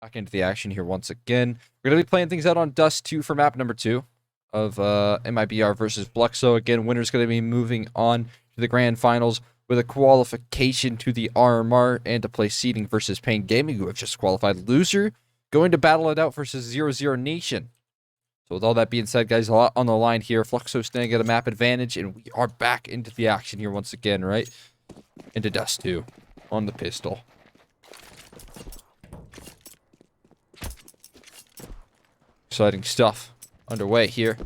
Back into the action here once again. We're going to be playing things out on Dust2 for map number 2 of MIBR versus Fluxo. Again, winner's going to be moving on to the grand finals with a qualification to the RMR and to play seeding versus Pain Gaming, who have just qualified. Loser going to battle it out versus 00 Nation. So with all that being said, guys, a lot on the line here. Fluxo standing at a map advantage, and we are back into the action here once again, right? Into Dust2 on the pistol. Exciting stuff underway here.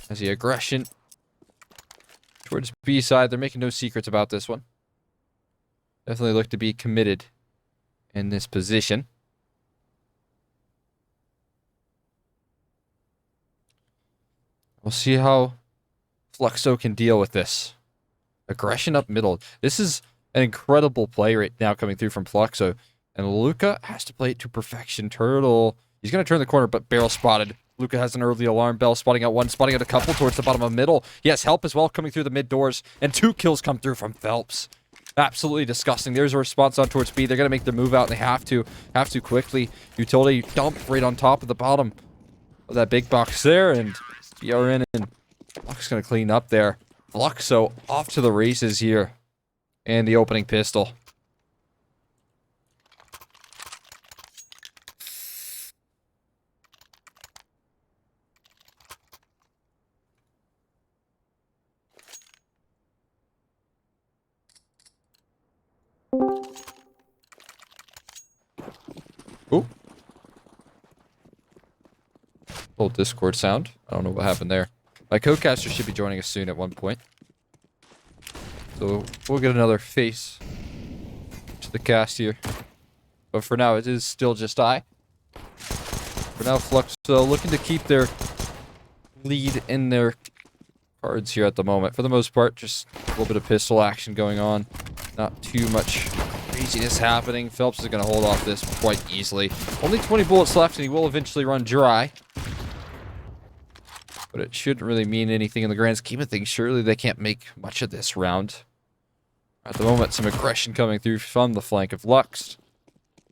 As the aggression towards B side, they're making no secrets about this one. Definitely look to be committed in this position. We'll see how Fluxo can deal with this. Aggression up middle. This is an incredible play right now coming through from Fluxo. And Luca has to play it to perfection. Turtle. He's going to turn the corner, but barrel spotted. Luca has an early alarm bell, spotting out one, spotting out a couple towards the bottom of middle. He has help as well coming through the mid doors, and 2 kills come through from Phelps. Absolutely disgusting. There's a response on towards B. They're going to make their move out, and they have to quickly. Utility dump right on top of the bottom of that big box there, and BRN and Flux going to clean up there. Fluxo off to the races here, and the opening pistol. Ooh. Little Discord sound. I don't know what happened there. My co-caster should be joining us soon at one point. So we'll get another face to the cast here. But for now, it is still just I. For now, Fluxo looking to keep their lead in their cards here at the moment. For the most part, just a little bit of pistol action going on. Not too much craziness happening. Phelps is going to hold off this quite easily. Only 20 bullets left, and he will eventually run dry. But it shouldn't really mean anything in the grand scheme of things. Surely they can't make much of this round. At the moment, some aggression coming through from the flank of Lux.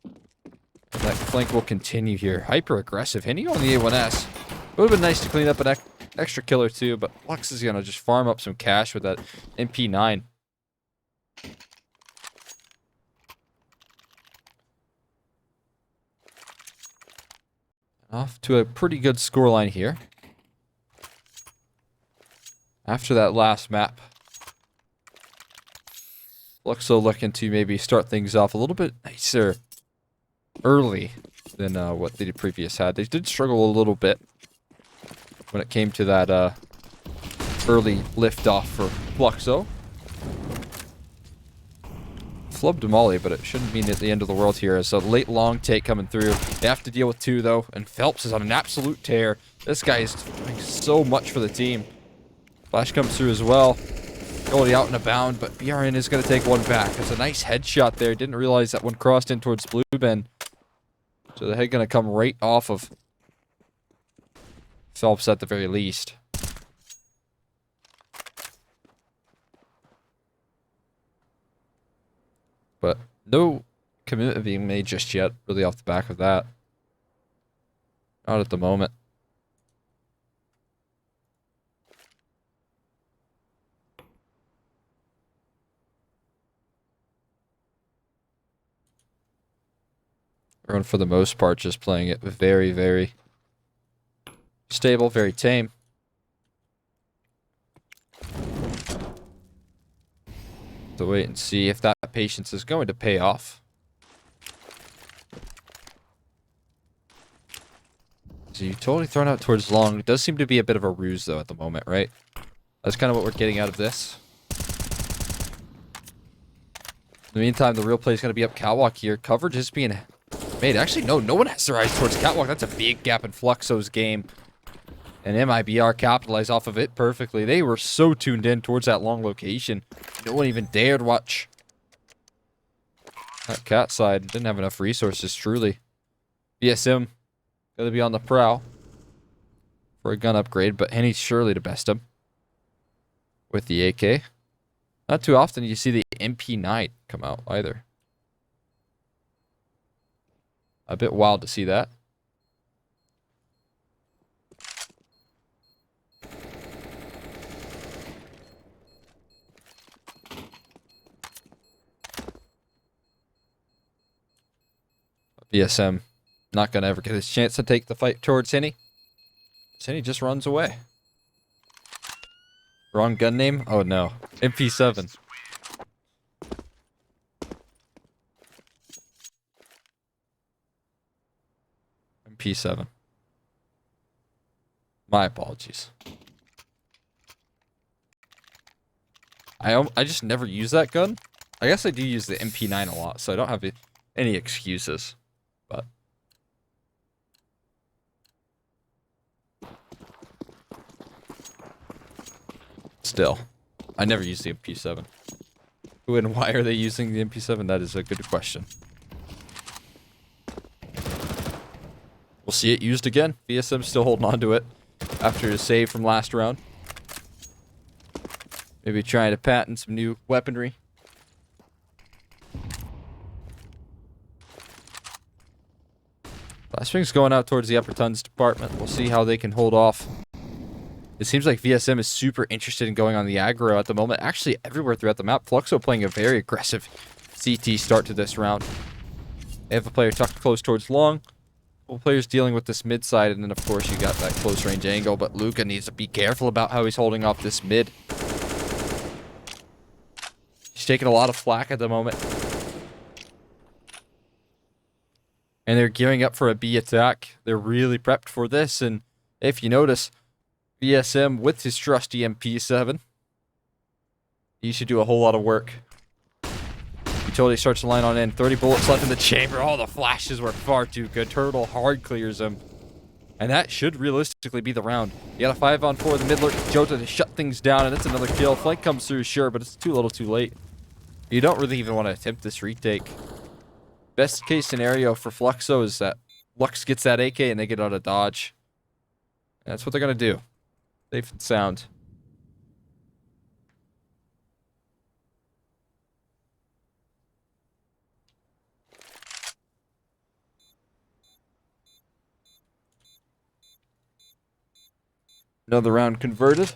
And that flank will continue here. Hyper-aggressive. Hitting on the A1S. It would have been nice to clean up an extra kill or two, but Lux is going to just farm up some cash with that MP9. Off to a pretty good scoreline here. After that last map, Fluxo looking to maybe start things off a little bit nicer early than what they previous had. They did struggle a little bit when it came to that early liftoff for Fluxo. Flubbed Molly, but it shouldn't mean at the end of the world here. As a late long take coming through. They have to deal with 2 though, and Phelps is on an absolute tear. This guy is doing so much for the team. Flash comes through as well. Already out and abound, but BRN is going to take one back. That's a nice headshot there. Didn't realize that one crossed in towards Blue Ben. So the head going to come right off of Phelps at the very least. But no commitment being made just yet, really off the back of that. Not at the moment. Everyone, for the most part, just playing it very, very stable, very tame. So wait and see if that patience is going to pay off. So you totally thrown out towards long. It does seem to be a bit of a ruse, though, at the moment, right? That's kind of what we're getting out of this. In the meantime, the real play is going to be up catwalk here. Coverage is being made. Actually, no one has their eyes towards catwalk. That's a big gap in Fluxo's game. And MIBR capitalized off of it perfectly. They were so tuned in towards that long location. No one even dared watch that cat side. Didn't have enough resources, truly. BSM got to be on the prowl for a gun upgrade, but Henny's surely to best him with the AK. Not too often you see the MP9 come out either. A bit wild to see that. VSM not going to ever get his chance to take the fight towards Henny. Henny just runs away. Wrong gun name? Oh no. MP7. MP7. My apologies. I just never use that gun. I guess I do use the MP9 a lot, so I don't have any excuses. But still, I never use the MP7. Who and why are they using the MP7? That is a good question. We'll see it used again. VSM still holding on to it after his save from last round. Maybe trying to patent some new weaponry. Last Wing's going out towards the upper tons department. We'll see how they can hold off. It seems like VSM is super interested in going on the aggro at the moment. Actually, everywhere throughout the map. Fluxo playing a very aggressive CT start to this round. They have a player tucked close towards long. Couple players dealing with this mid side, and then of course you got that close range angle, but Luca needs to be careful about how he's holding off this mid. He's taking a lot of flak at the moment. And they're gearing up for a B attack. They're really prepped for this, and if you notice, VSM with his trusty MP7, he should do a whole lot of work. Utility starts to line on in. 30 bullets left in the chamber. Oh, the flashes were far too good. Turtle hard clears him. And that should realistically be the round. You got a 5-on-4 the mid lurk. Jota to shut things down, and it's another kill. Flank comes through, sure, but it's too little too late. You don't really even want to attempt this retake. Best case scenario for Fluxo is that Lux gets that AK and they get out of dodge. And that's what they're going to do. Safe and sound. Another round converted.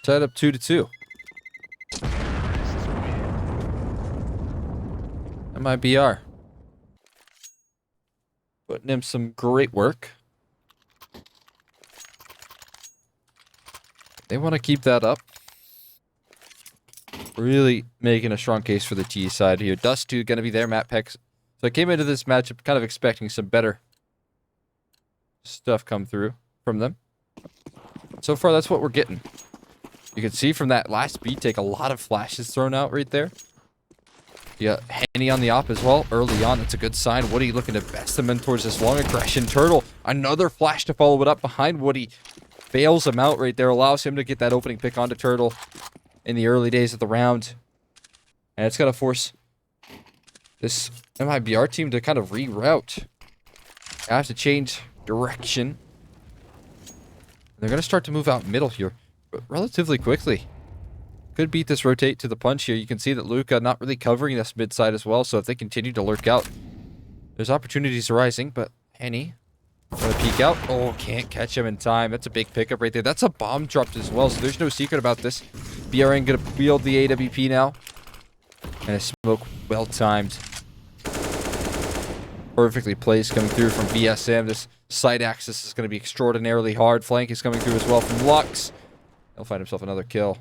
Tied up 2-2. MIBR. Putting in some great work. They want to keep that up. Really making a strong case for the T side here. Dust2 going to be their map picks. So I came into this matchup kind of expecting some better stuff come through from them. So far, that's what we're getting. You can see from that last beat take a lot of flashes thrown out right there. You got Henny on the op as well early on. That's a good sign. Woody looking to best them in towards this long aggression. Turtle, another flash to follow it up behind Woody. Bails him out right there. Allows him to get that opening pick onto Turtle in the early days of the round. And it's going to force this MIBR team to kind of reroute. I have to change direction. They're going to start to move out middle here, but relatively quickly. Could beat this rotate to the punch here. You can see that Luca not really covering this mid side as well, so if they continue to lurk out, there's opportunities arising, but Henny gonna peek out. Oh, can't catch him in time. That's a big pickup right there. That's a bomb dropped as well, so there's no secret about this. BRN gonna wield the AWP now. And a smoke well timed. Perfectly placed coming through from VSM. This side axis is going to be extraordinarily hard. Flank is coming through as well from Lux. He'll find himself another kill.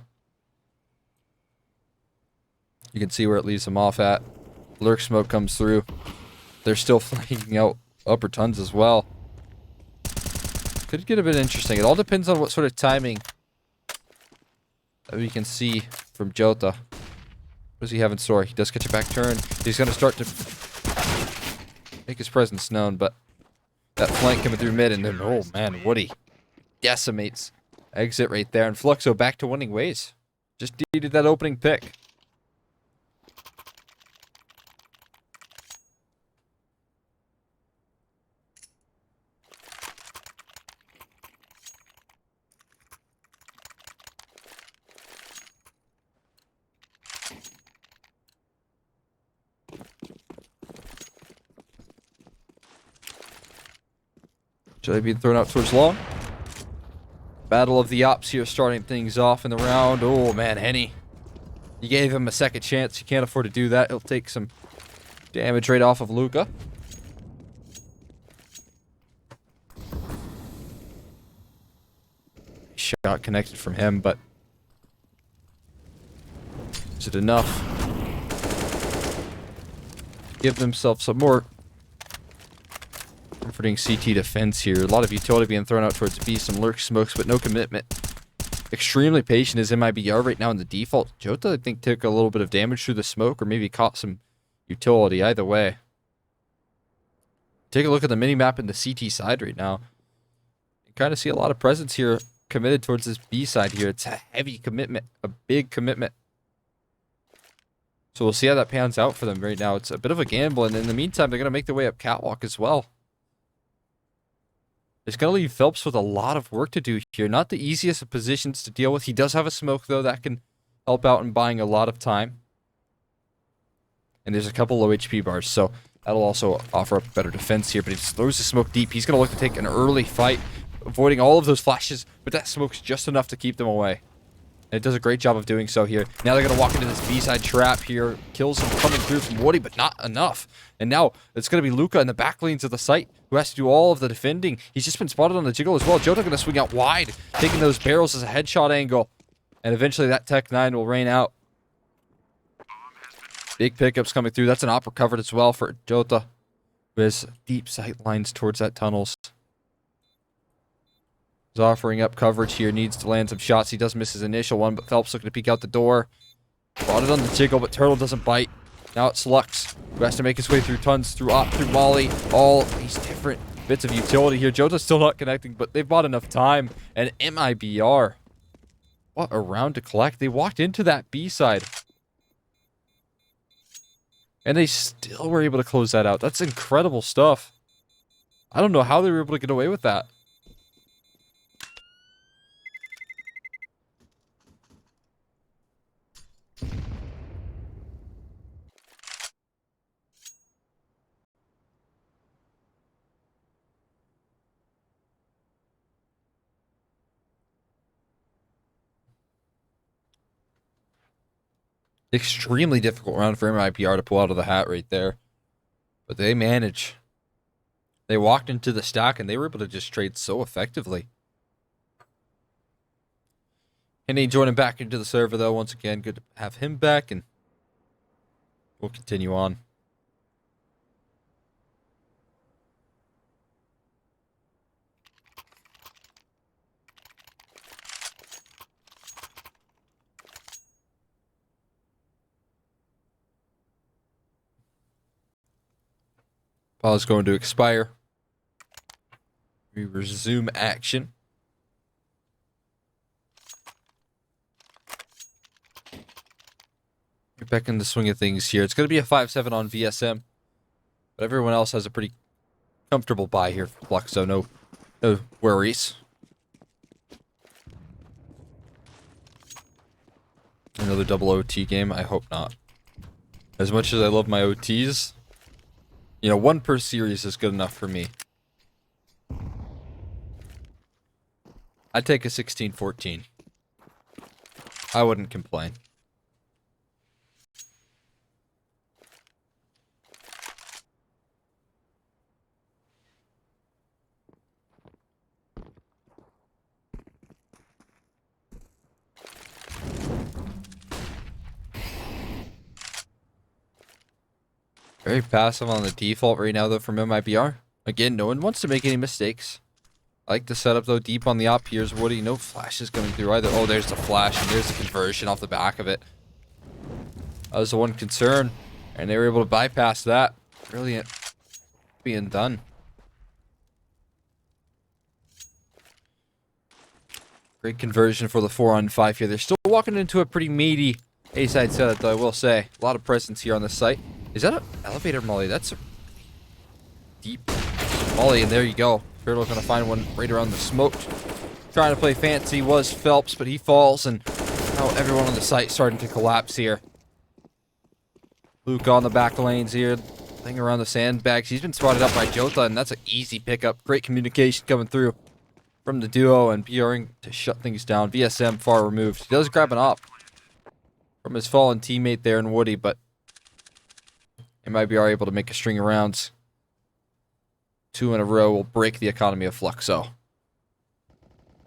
You can see where it leaves him off at. Lurk smoke comes through. They're still flanking out upper tons as well. Could get a bit interesting. It all depends on what sort of timing that we can see from Jota. What does he have in store? He does catch a back turn. He's going to start to make his presence known, but that flank coming through mid, and then, oh man, Woody decimates exit right there, and Fluxo back to winning ways. Just needed that opening pick. Should they be thrown out towards long? Battle of the Ops here, starting things off in the round. Oh, man, Henny. You gave him a second chance. You can't afford to do that. He'll take some damage right off of Luca. Shot connected from him, but is it enough? Give themselves some more comforting CT defense here. A lot of utility being thrown out towards B, some lurk smokes, but no commitment. Extremely patient is MIBR right now in the default. Jota, I think, took a little bit of damage through the smoke, or maybe caught some utility. Either way. Take a look at the minimap in the CT side right now. You kind of see a lot of presence here committed towards this B side here. It's a heavy commitment, a big commitment. So we'll see how that pans out for them right now. It's a bit of a gamble, and in the meantime, they're going to make their way up catwalk as well. It's going to leave Phelps with a lot of work to do here. Not the easiest of positions to deal with. He does have a smoke, though, that can help out in buying a lot of time. And there's a couple low HP bars, so that'll also offer up better defense here. But he just throws the smoke deep. He's going to look to take an early fight, avoiding all of those flashes, but that smoke's just enough to keep them away. And it does a great job of doing so here. Now they're going to walk into this B-side trap here. Kills him coming through from Woody, but not enough. And now it's going to be Luca in the back lanes of the site who has to do all of the defending. He's just been spotted on the jiggle as well. Jota going to swing out wide, taking those barrels as a headshot angle. And eventually that Tech 9 will rain out. Big pickups coming through. That's an opera covered as well for Jota, who has deep sight lines towards that tunnels. He's offering up coverage here. Needs to land some shots. He does miss his initial one, but Phelps looking to peek out the door. Bought it on the jiggle, but Turtle doesn't bite. Now it's Lux, who has to make his way through tons, through Op, through Molly. All these different bits of utility here. Jota's still not connecting, but they've bought enough time. And MIBR. What a round to collect. They walked into that B side. And they still were able to close that out. That's incredible stuff. I don't know how they were able to get away with that. Extremely difficult round for MIBR to pull out of the hat right there. But they manage. They walked into the stack and they were able to just trade so effectively. Henny joining back into the server though. Once again, good to have him back, and we'll continue on. Pause going to expire. We resume action. We're back in the swing of things here. It's going to be a 5-7 on VSM. But everyone else has a pretty comfortable buy here for Fluxo. No worries. Another double OT game? I hope not. As much as I love my OTs, you know, one per series is good enough for me. I'd take a 16-14. I wouldn't complain. Very passive on the default right now, though, from MIBR. Again, no one wants to make any mistakes. I like the setup, though, deep on the op. Here's Woody. No flashes coming through either. Oh, there's the flash, and there's the conversion off the back of it. That was the one concern, and they were able to bypass that. Brilliant being done. Great conversion for the 4-on-5 here. They're still walking into a pretty meaty A-side setup, though, I will say. A lot of presence here on this site. Is that an elevator molly? That's a deep molly, and there you go. Turtle gonna find one right around the smoke. Trying to play fancy was Phelps, but he falls, and now everyone on the site starting to collapse here. Luke on the back lanes here. Playing around the sandbags. He's been spotted up by Jota, and that's an easy pickup. Great communication coming through from the duo and BRing to shut things down. VSM far removed. He does grab an op from his fallen teammate there in Woody, but MIBR able to make a string of rounds. 2 in a row will break the economy of Fluxo.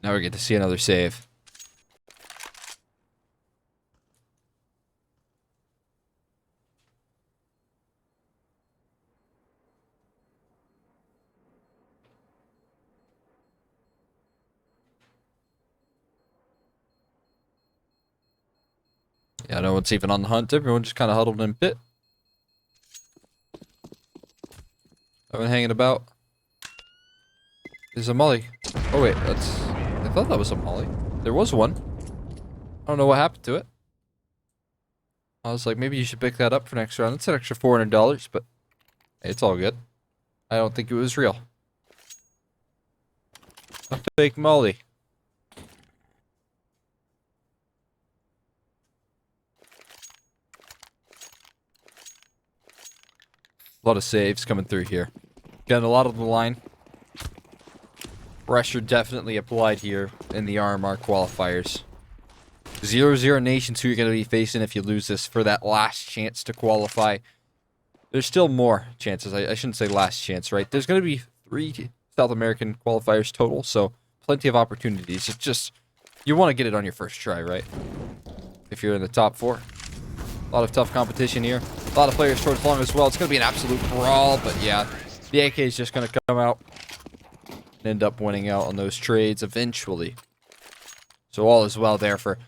Now we get to see another save. Yeah, no one's even on the hunt. Everyone just kind of huddled in pit. Everyone hanging about. There's a molly. Oh wait, that's... I thought that was a molly. There was one. I don't know what happened to it. I was like, maybe you should pick that up for next round. It's an extra $400, but hey, it's all good. I don't think it was real. A fake molly. A lot of saves coming through here. Getting a lot of the line. Pressure definitely applied here in the RMR qualifiers. 0-0 nations who you're going to be facing if you lose this for that last chance to qualify. There's still more chances. I shouldn't say last chance, right? There's going to be 3 South American qualifiers total, so plenty of opportunities. It's just, you want to get it on your first try, right? If you're in the top 4. A lot of tough competition here. A lot of players towards long as well. It's going to be an absolute brawl, but yeah, the AK is just going to come out and end up winning out on those trades eventually. So all is well there for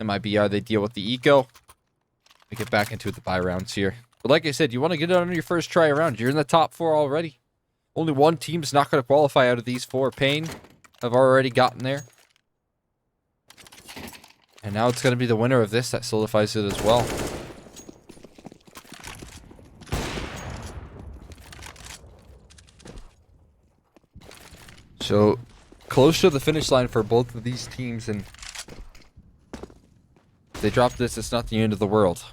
MIBR. They deal with the eco. They get back into the buy rounds here. But like I said, you want to get it on your first try around. You're in the top 4 already. Only one team's not going to qualify out of these 4. Pain have already gotten there. And now it's going to be the winner of this that solidifies it as well. So, close to the finish line for both of these teams, and if they drop this, it's not the end of the world.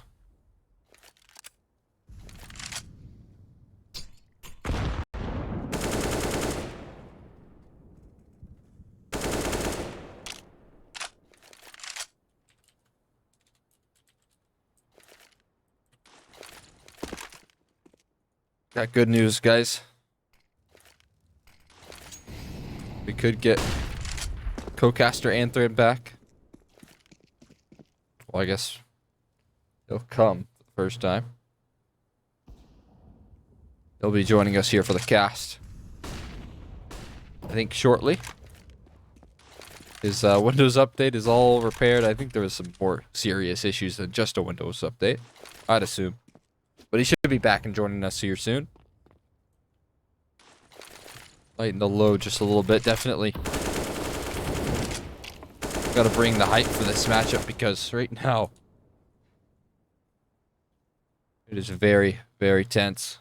Got good news, guys. We could get Co-caster Anthran back. Well, I guess he'll come for the first time. He'll be joining us here for the cast, I think, shortly. His Windows update is all repaired. I think there was some more serious issues than just a Windows update, I'd assume. But he should be back and joining us here soon. Lighten the load just a little bit, definitely. Got to bring the hype for this matchup because right now it is very, very tense.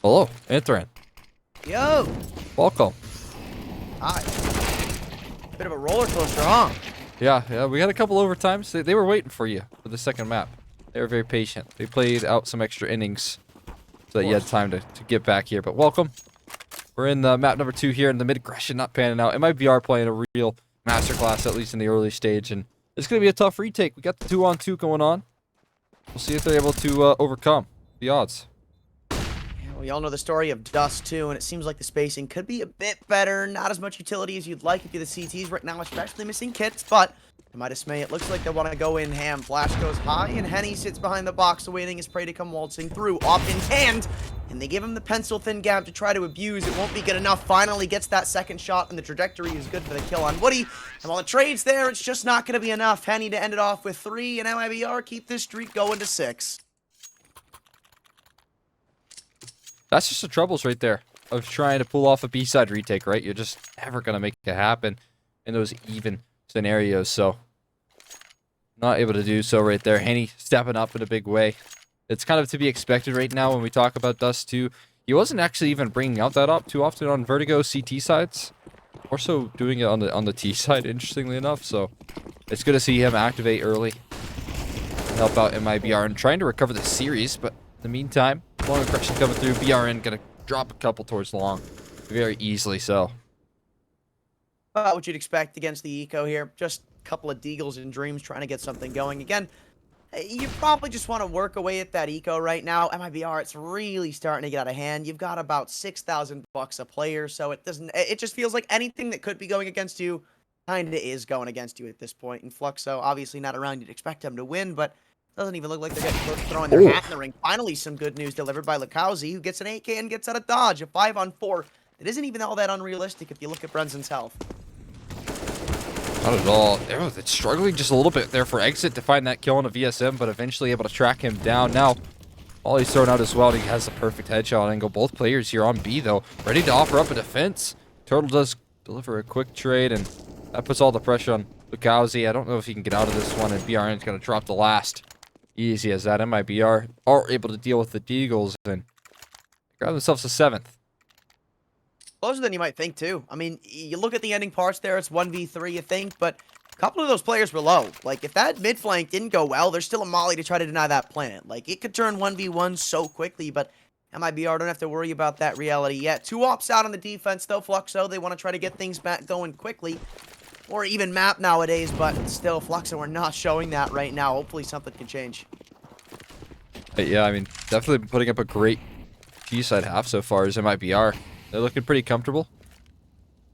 Hello, Anthran. Yo! Welcome. Hi. Bit of a roller coaster, huh? Yeah, we had a couple overtimes. They were waiting for you for the second map. They were very patient. They played out some extra innings so that you had time to get back here. But welcome. We're in map number 2 here, and the mid-aggression not panning out. MIBR playing a real masterclass, at least in the early stage, and it's going to be a tough retake. We got the 2-on-2 going on. We'll see if they're able to overcome the odds. We all know the story of Dust2, and it seems like the spacing could be a bit better. Not as much utility as you'd like if you're the CTs right now, especially missing kits, but to my dismay, it looks like they want to go in ham. Flash goes high, and Henny sits behind the box, awaiting his prey to come waltzing through. Off in hand, and they give him the pencil-thin gap to try to abuse. It won't be good enough. Finally gets that second shot, and the trajectory is good for the kill on Woody. And while the trade's there, it's just not going to be enough. Henny to end it off with 3, and MIBR keep this streak going to 6. That's just the troubles right there of trying to pull off a B-side retake, right? You're just never going to make it happen in those even scenarios, so not able to do so right there. Henny stepping up in a big way. It's kind of to be expected right now when we talk about Dust2. He wasn't actually even bringing out that op too often on Vertigo CT sides. More so doing it on the T side, interestingly enough, so it's good to see him activate early. help out MIBR and trying to recover the series, but in the meantime, long aggression coming through. BRN gonna drop a couple towards long, very easily so. What you'd expect against the eco here. Just a couple of deagles and dreams trying to get something going. Again, you probably just want to work away at that eco right now. MIBR, it's really starting to get out of hand. You've got about 6,000 bucks a player, so it just feels like anything that could be going against you kind of is going against you at this point. And Fluxo, obviously not around, you'd expect them to win, but doesn't even look like they're getting close to throwing their hat in the ring. Finally, some good news delivered by Lucaozy, who gets an 8K and gets out of dodge. A 5-on-4. It isn't even all that unrealistic if you look at Brenson's health. Not at all. It's struggling just a little bit there for Exit to find that kill on a VSM, but eventually able to track him down. Now, all he's thrown out as well, he has the perfect headshot angle. Both players here on B, though, ready to offer up a defense. Turtle does deliver a quick trade, and that puts all the pressure on Lucaozy. I don't know if he can get out of this one, and BRN is going to drop the last. Easy as that. MIBR are able to deal with the Deagles and grab themselves a 7th. Closer than you might think, too. I mean, you look at the ending parts there, it's 1v3, you think, but a couple of those players were low. Like, if that mid flank didn't go well, there's still a molly to try to deny that plant. Like, it could turn 1v1 so quickly, but MIBR don't have to worry about that reality yet. 2 ops out on the defense, though. Fluxo, they want to try to get things back going quickly. Or even map nowadays, but still, Fluxo are not showing that right now. Hopefully something can change. Yeah, I mean, definitely been putting up a great T-side half so far as MIBR. They're looking pretty comfortable.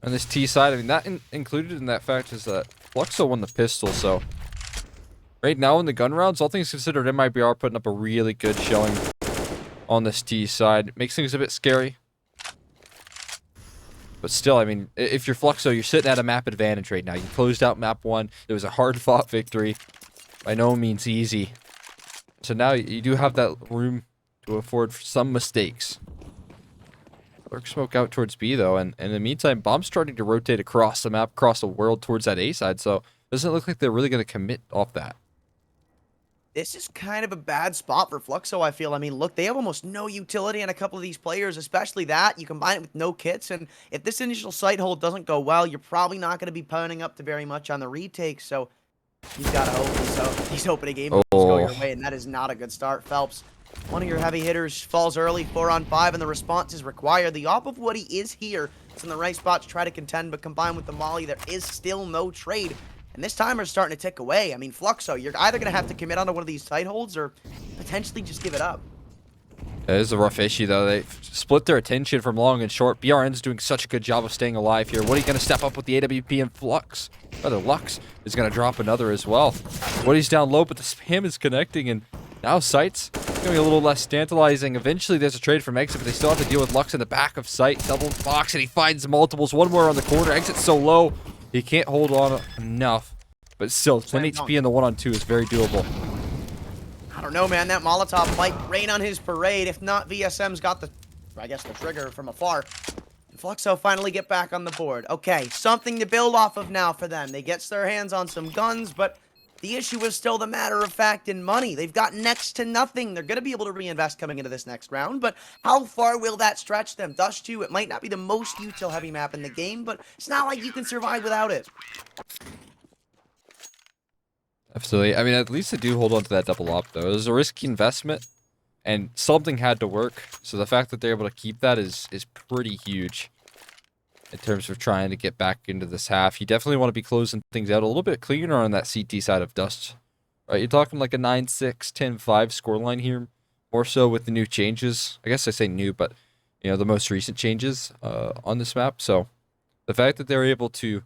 On this T side, I mean, that included in that fact is that Fluxo won the pistol, so right now in the gun rounds, all things considered, MIBR putting up a really good showing on this T side. It makes things a bit scary. But still, I mean, if you're Fluxo, you're sitting at a map advantage right now. You closed out map 1. It was a hard-fought victory. By no means easy. So now you do have that room to afford for some mistakes. Lurk smoke out towards B, though, and in the meantime, Bomb's starting to rotate across the map, across the world towards that A side, so it doesn't look like they're really going to commit off that. This is kind of a bad spot for Fluxo, I feel. I mean, look, they have almost no utility on a couple of these players, especially that. You combine it with no kits, and if this initial site hold doesn't go well, you're probably not going to be pounding up to very much on the retake, so you've got to hope these opening game moves go your way, and that is not a good start. Phelps, one of your heavy hitters falls early, 4-on-5, and the response is required. The op of what he is here is in the right spot to try to contend, but combined with the molly, there is still no trade. And this timer's starting to tick away. I mean, Fluxo, you're either going to have to commit onto one of these tight holds or potentially just give it up. It is a rough issue, though. They split their attention from long and short. BRN's doing such a good job of staying alive here. What are you going to step up with the AWP and Flux? Rather, Lux is going to drop another as well. Woody's down low, but the spam is connecting, and now Sight's going to be a little less tantalizing. Eventually, there's a trade from Exit, but they still have to deal with Lux in the back of Sight. Double box, and he finds multiples. One more on the corner. Exit's so low, he can't hold on enough. But still, 10 HP in the 1-on-2 is very doable. I don't know, man. That Molotov might rain on his parade. If not, VSM's got the, I guess, the trigger from afar. And Fluxo finally get back on the board. Okay, something to build off of now for them. They get their hands on some guns, but the issue is still the matter of fact in money. They've got next to nothing. They're going to be able to reinvest coming into this next round, but how far will that stretch them? Dust2, it might not be the most util heavy map in the game, but it's not like you can survive without it. Absolutely. I mean, at least they do hold on to that double op, though. It was a risky investment, and something had to work. So the fact that they're able to keep that is pretty huge in terms of trying to get back into this half. You definitely want to be closing things out a little bit cleaner on that CT side of Dust. Right, you're talking like a 9-6, 10-5 scoreline here, more so with the new changes. I guess I say new, but, you know, the most recent changes on this map. So the fact that they're able to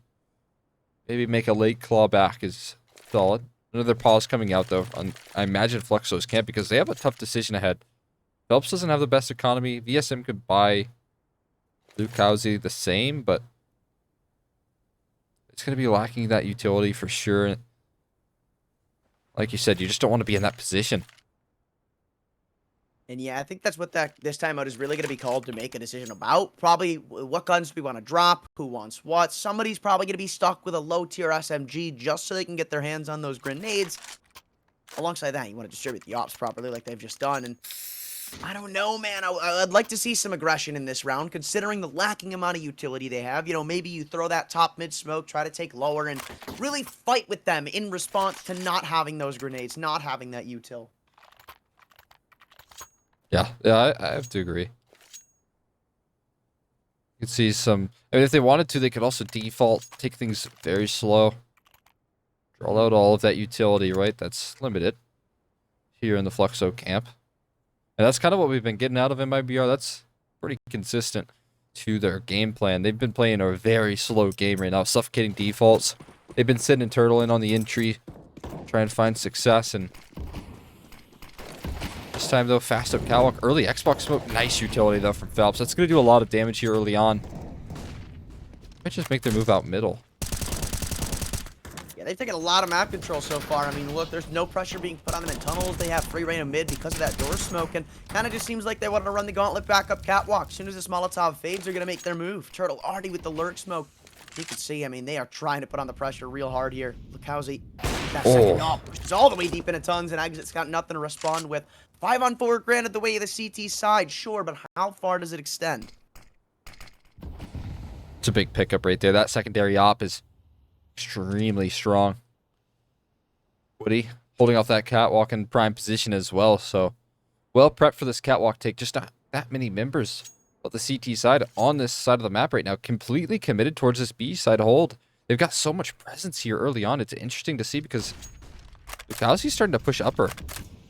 maybe make a late claw back is solid. Another pause coming out, though, on, I imagine, Fluxo's camp, because they have a tough decision ahead. Phelps doesn't have the best economy. VSM could buy Lucaozy the same, but it's going to be lacking that utility for sure. Like you said, you just don't want to be in that position. And yeah, I think that's what this timeout is really going to be called to make a decision about. Probably what guns do we want to drop, who wants what. Somebody's probably going to be stuck with a low-tier SMG just so they can get their hands on those grenades. Alongside that, you want to distribute the ops properly like they've just done. And I don't know, man. I'd like to see some aggression in this round, considering the lacking amount of utility they have. You know, maybe you throw that top mid smoke, try to take lower, and really fight with them in response to not having those grenades, not having that util. Yeah, I have to agree. You could see some... I mean, if they wanted to, they could also default, take things very slow. Draw out all of that utility, right? That's limited here in the Fluxo camp. And that's kind of what we've been getting out of MIBR. That's pretty consistent to their game plan. They've been playing a very slow game right now, suffocating defaults. They've been sitting and turtling on the entry, trying to find success. And this time, though, fast up catwalk. Early Xbox smoke. Nice utility, though, from Phelps. That's going to do a lot of damage here early on. Might just make their move out middle. Yeah, they've taken a lot of map control so far. I mean, look, there's no pressure being put on them in tunnels. They have free reign of mid because of that door smoke, and kind of just seems like they want to run the gauntlet back up catwalk. As soon as this Molotov fades, they're going to make their move. Turtle already with the lurk smoke. You can see, I mean, they are trying to put on the pressure real hard here. Lucauzy, that second knock pushes all the way deep into tons, and Exit's got nothing to respond with. 5-on-4 granted the way of the CT side, sure, but how far does it extend? It's a big pickup right there. That secondary op is extremely strong. Woody holding off that catwalk in prime position as well. So well prepped for this catwalk take. Just not that many members of the CT side on this side of the map right now. Completely committed towards this B side hold. They've got so much presence here early on. It's interesting to see because Lucauzy's starting to push upper.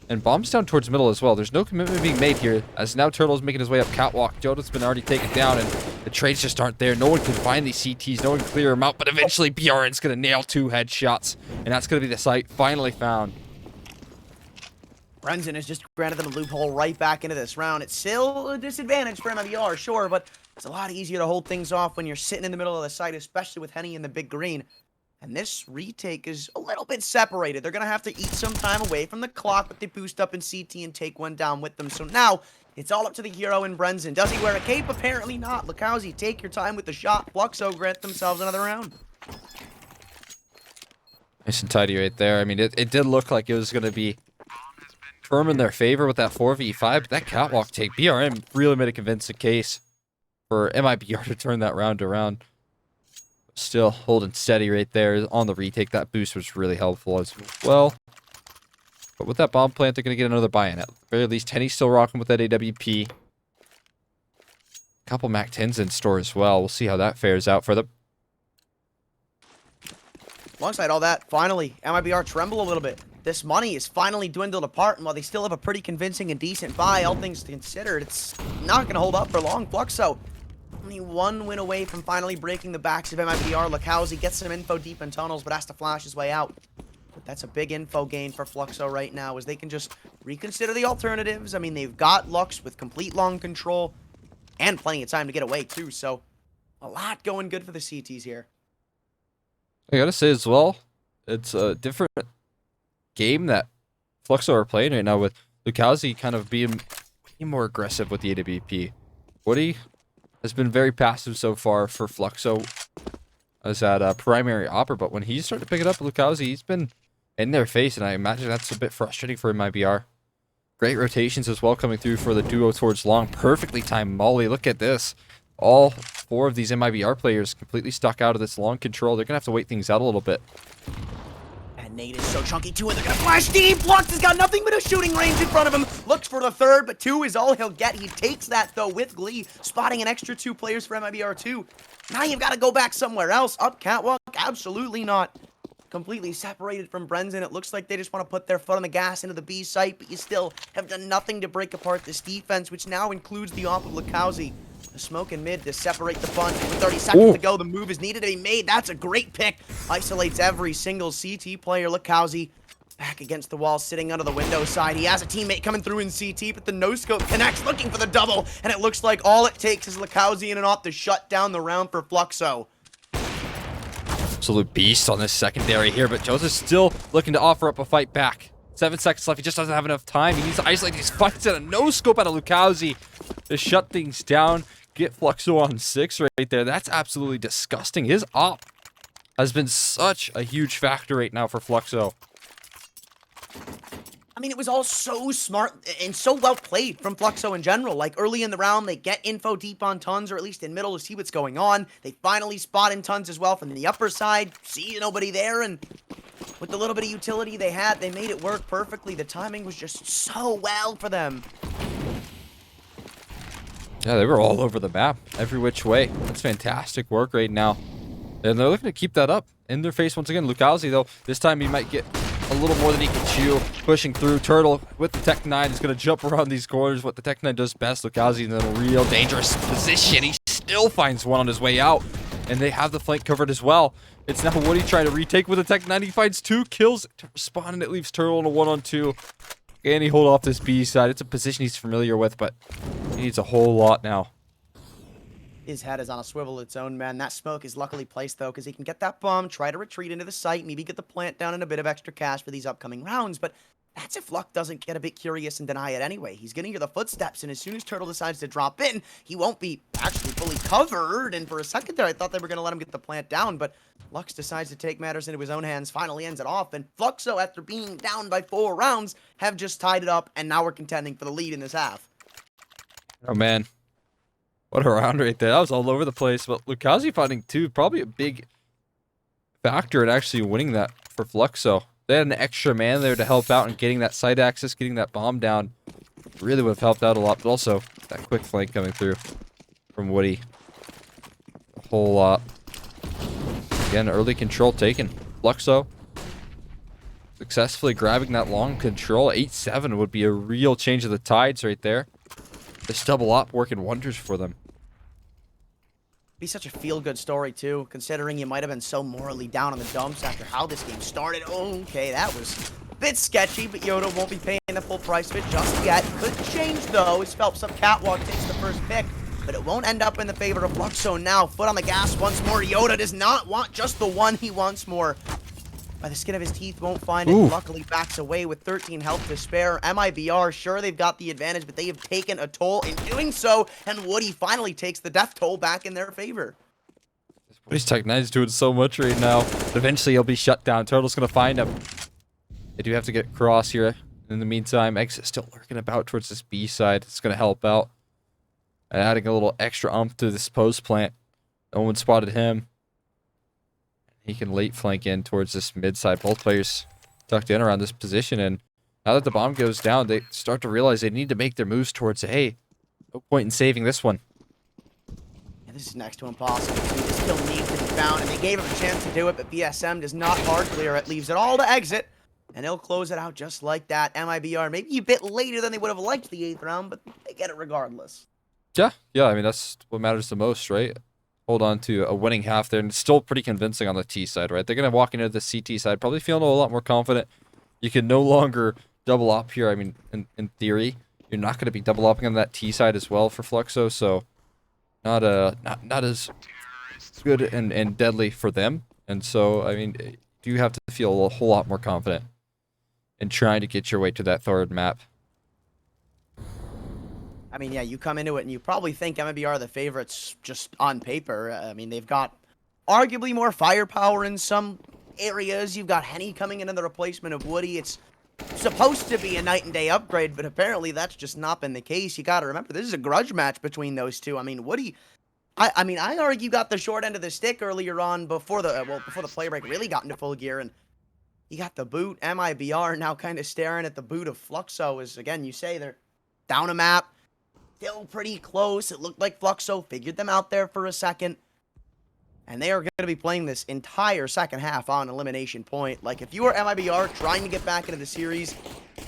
And bombs down towards middle as well. There's no commitment being made here, as now Turtle's making his way up catwalk. Joda's been already taken down, and the trades just aren't there. No one can find these CTs. No one can clear them out, but eventually BRN's going to nail 2 headshots, and that's going to be the site finally found. Brenzen has just granted them a loophole right back into this round. It's still a disadvantage for MIBR, sure, but it's a lot easier to hold things off when you're sitting in the middle of the site, especially with Henny in the big green. And this retake is a little bit separated. They're going to have to eat some time away from the clock, but they boost up in CT and take one down with them. So now, it's all up to the hero in Brenzen. Does he wear a cape? Apparently not. Lucauzy, take your time with the shot. Fluxo grant themselves another round. Nice and tidy right there. I mean, it did look like it was going to be firm in their favor with that 4v5, but that catwalk take, BRM really made a convincing case for MIBR to turn that round around. Still holding steady right there on the retake. That boost was really helpful as well. But with that bomb plant, they're going to get another buy-in. At the very least, Henny's still rocking with that AWP. A couple MAC-10s in store as well. We'll see how that fares out for them. Alongside all that, finally, MIBR tremble a little bit. This money is finally dwindled apart, and while they still have a pretty convincing and decent buy, all things considered, it's not going to hold up for long. Fluxo, only one win away from finally breaking the backs of MIBR. Lucauzy gets some info deep in tunnels, but has to flash his way out. But that's a big info gain for Fluxo right now, as they can just reconsider the alternatives. I mean, they've got Lux with complete long control, and plenty of time to get away, too. So, a lot going good for the CTs here. I gotta say as well, it's a different game that Fluxo are playing right now, with Lucauzy kind of being way more aggressive with the AWP. Woody has been very passive so far for Fluxo as that primary opper, but when he's starting to pick it up, Lucauzy, he's been in their face, and I imagine that's a bit frustrating for MIBR. Great rotations as well coming through for the duo towards long. Perfectly timed molly. Look at this. All 4 of these MIBR players completely stuck out of this long control. They're going to have to wait things out a little bit. And Nate is so chunky too, and they're going to flash deep. Flux has got nothing but a shooting range in front of him. Looks for the third, but 2 is all he'll get. He takes that, though, with glee, spotting an extra 2 players for MIBR too. Now you've got to go back somewhere else. Up catwalk? Absolutely not. Completely separated from Brenzen. It looks like they just want to put their foot on the gas into the B site, but you still have done nothing to break apart this defense, which now includes the op of Lucauzy. The smoke in mid to separate the bunch. With 30 seconds to go, the move is needed to be made. That's a great pick. Isolates every single CT player. Lucauzy back against the wall, sitting under the window side. He has a teammate coming through in CT, but the no-scope connects, looking for the double, and it looks like all it takes is Lucauzy in and off to shut down the round for Fluxo. Absolute beast on this secondary here, but Joseph's still looking to offer up a fight back. 7 seconds left. He just doesn't have enough time. He needs to isolate these fights and a no-scope out of Lucauzy to shut things down. Get Fluxo on 6 right there. That's absolutely disgusting. His op has been such a huge factor right now for Fluxo. I mean, it was all so smart and so well played from Fluxo in general. Like, early in the round, they get info deep on Tons, or at least in middle, to see what's going on. They finally spot in Tons as well from the upper side, see nobody there, and with the little bit of utility they had, they made it work perfectly. The timing was just so well for them. Yeah, they were all over the map, every which way. That's fantastic work right now. And they're looking to keep that up. In their face once again, Lucaozy, though, this time he might get a little more than he can chew. Pushing through, Turtle with the Tech 9 is going to jump around these corners. What the Tech 9 does best, Lucaozy in a real dangerous position. He still finds one on his way out. And they have the flank covered as well. It's now Woody trying to retake with the Tech 9. He finds 2 kills to respond, and it leaves Turtle in a 1-on-2. Can he hold off this B side? It's a position he's familiar with, but he needs a whole lot now. His head is on a swivel of its own, man. That smoke is luckily placed, though, because he can get that bomb, try to retreat into the site, maybe get the plant down and a bit of extra cash for these upcoming rounds, but that's if Luck doesn't get a bit curious and deny it anyway. He's going to hear the footsteps, and as soon as Turtle decides to drop in, he won't be actually fully covered, and for a second there, I thought they were going to let him get the plant down, but Lux decides to take matters into his own hands, finally ends it off, and Fluxo, after being down by 4 rounds, have just tied it up, and now we're contending for the lead in this half. Oh, man. What a round right there. That was all over the place, but Lucaozy finding 2, probably a big factor in actually winning that for Fluxo. They had an extra man there to help out in getting that side access, getting that bomb down. Really would have helped out a lot, but also that quick flank coming through from Woody. A whole lot. Again, early control taken. Fluxo successfully grabbing that long control. 8-7 would be a real change of the tides right there. This double up working wonders for them. Be such a feel-good story, too, considering you might have been so morally down on the dumps after how this game started. Okay, that was a bit sketchy, but Yoda won't be paying the full price of it just yet. Could change, though, as Phelps up Catwalk takes the first pick, but it won't end up in the favor of Fluxo now. Foot on the gas once more. Yoda does not want just the one, he wants more. By the skin of his teeth, won't find it. Luckily backs away with 13 health to spare. MIBR, sure, they've got the advantage, but they have taken a toll in doing so, and Woody finally takes the death toll back in their favor. Woody's Tech 9's doing so much right now. But eventually he'll be shut down. Turtle's going to find him. They do have to get cross here. In the meantime, Exit still lurking about towards this B side. It's going to help out. And adding a little extra ump to this post plant. No one spotted him. He can late flank in towards this mid side. Both players tucked in around this position, and now that the bomb goes down, they start to realize they need to make their moves towards it. Hey, no point in saving this one. Yeah, this is next to impossible. This kill needs to be found, and they gave him a chance to do it, but BSM does not hard clear it. Leaves it all to Exit, and he'll close it out just like that. MIBR maybe a bit later than they would have liked the 8th round, but they get it regardless. Yeah, I mean, that's what matters the most, right? Hold on to a winning half there, and it's still pretty convincing on the T side, right? They're going to walk into the CT side, probably feeling a lot more confident. You can no longer double up here. I mean, in theory, you're not going to be double upping on that T side as well for Fluxo, so not as good and deadly for them. And so, I mean, you have to feel a whole lot more confident in trying to get your way to that 3rd map. I mean, yeah, you come into it and you probably think MIBR are the favorites just on paper. I mean, they've got arguably more firepower in some areas. You've got Henny coming in as the replacement of Woody. It's supposed to be a night and day upgrade, but apparently that's just not been the case. You got to remember, this is a grudge match between those two. I mean, Woody, I mean, I argue got the short end of the stick earlier on before the play break really got into full gear, and you got the boot. MIBR now kind of staring at the boot of Fluxo as, again, you say they're down a map. Still pretty close. It looked like Fluxo figured them out there for a second. And they are going to be playing this entire second half on elimination point. Like, if you were MIBR trying to get back into the series,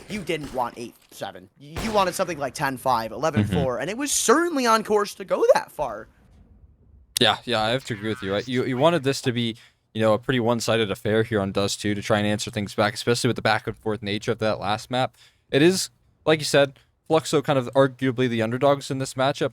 you didn't want 8-7. You wanted something like 10-5, 11-4. And it was certainly on course to go that far. Yeah, I have to agree with you, right? You wanted this to be, you know, a pretty one-sided affair here on Dust2 to try and answer things back, especially with the back-and-forth nature of that last map. It is, like you said, Fluxo kind of arguably the underdogs in this matchup,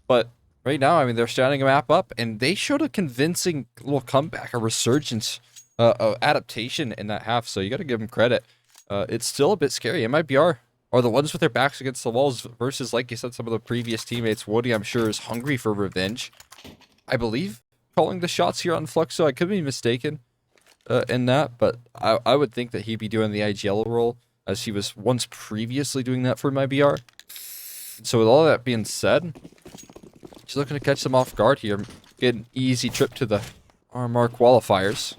but right now, I mean, they're standing a map up, and they showed a convincing little comeback, a resurgence, adaptation in that half, so you got to give them credit. It's still a bit scary. MIBR are the ones with their backs against the walls versus, like you said, some of the previous teammates. Woody, I'm sure, is hungry for revenge. I believe calling the shots here on Fluxo. I could be mistaken in that, but I would think that he'd be doing the IGL role. as he was once previously doing that for MIBR. So with all that being said, he's looking to catch them off guard here. Get an easy trip to the RMR qualifiers.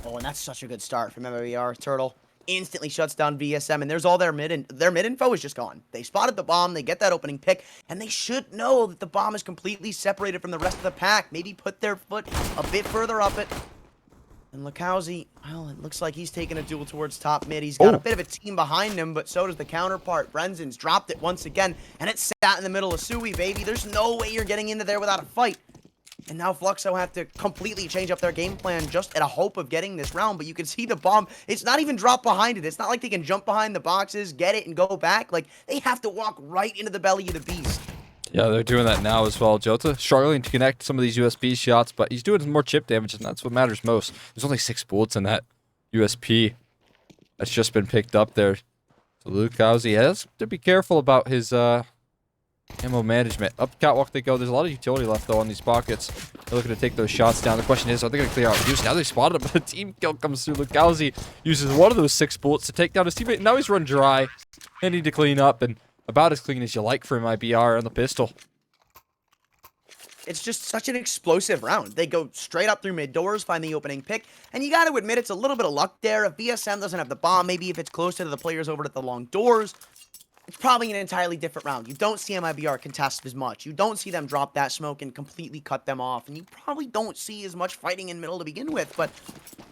Oh, and that's such a good start from MIBR. Turtle instantly shuts down VSM, and there's all their mid info is just gone. They spotted the bomb, they get that opening pick, and they should know that the bomb is completely separated from the rest of the pack. Maybe put their foot a bit further up it. And Lucaozy, well, it looks like he's taking a duel towards top mid. He's got a bit of a team behind him, but so does the counterpart. Brenzen's dropped it once again, and it's sat in the middle of Sui, baby. There's no way you're getting into there without a fight. And now Fluxo have to completely change up their game plan just at a hope of getting this round. But you can see the bomb, it's not even dropped behind it. It's not like they can jump behind the boxes, get it, and go back. Like, they have to walk right into the belly of the beast. Yeah, they're doing that now as well. Jota struggling to connect some of these USP shots, but he's doing more chip damage, and that's what matters most. There's only 6 bullets in that USP that's just been picked up there. So Lucaozy has to be careful about his ammo management. Up catwalk they go. There's a lot of utility left, though, on these pockets. They're looking to take those shots down. The question is, are they going to clear out Juice? Now they spotted him, but a team kill comes through. Lucaozy uses one of those 6 bullets to take down his teammate. Now he's run dry. They need to clean up, and about as clean as you like for MIBR on the pistol. It's just such an explosive round. They go straight up through mid doors, find the opening pick, and you got to admit it's a little bit of luck there. If VSM doesn't have the bomb, maybe if it's closer to the players over at the long doors, it's probably an entirely different round. You don't see MIBR contest as much. You don't see them drop that smoke and completely cut them off, and you probably don't see as much fighting in middle to begin with, but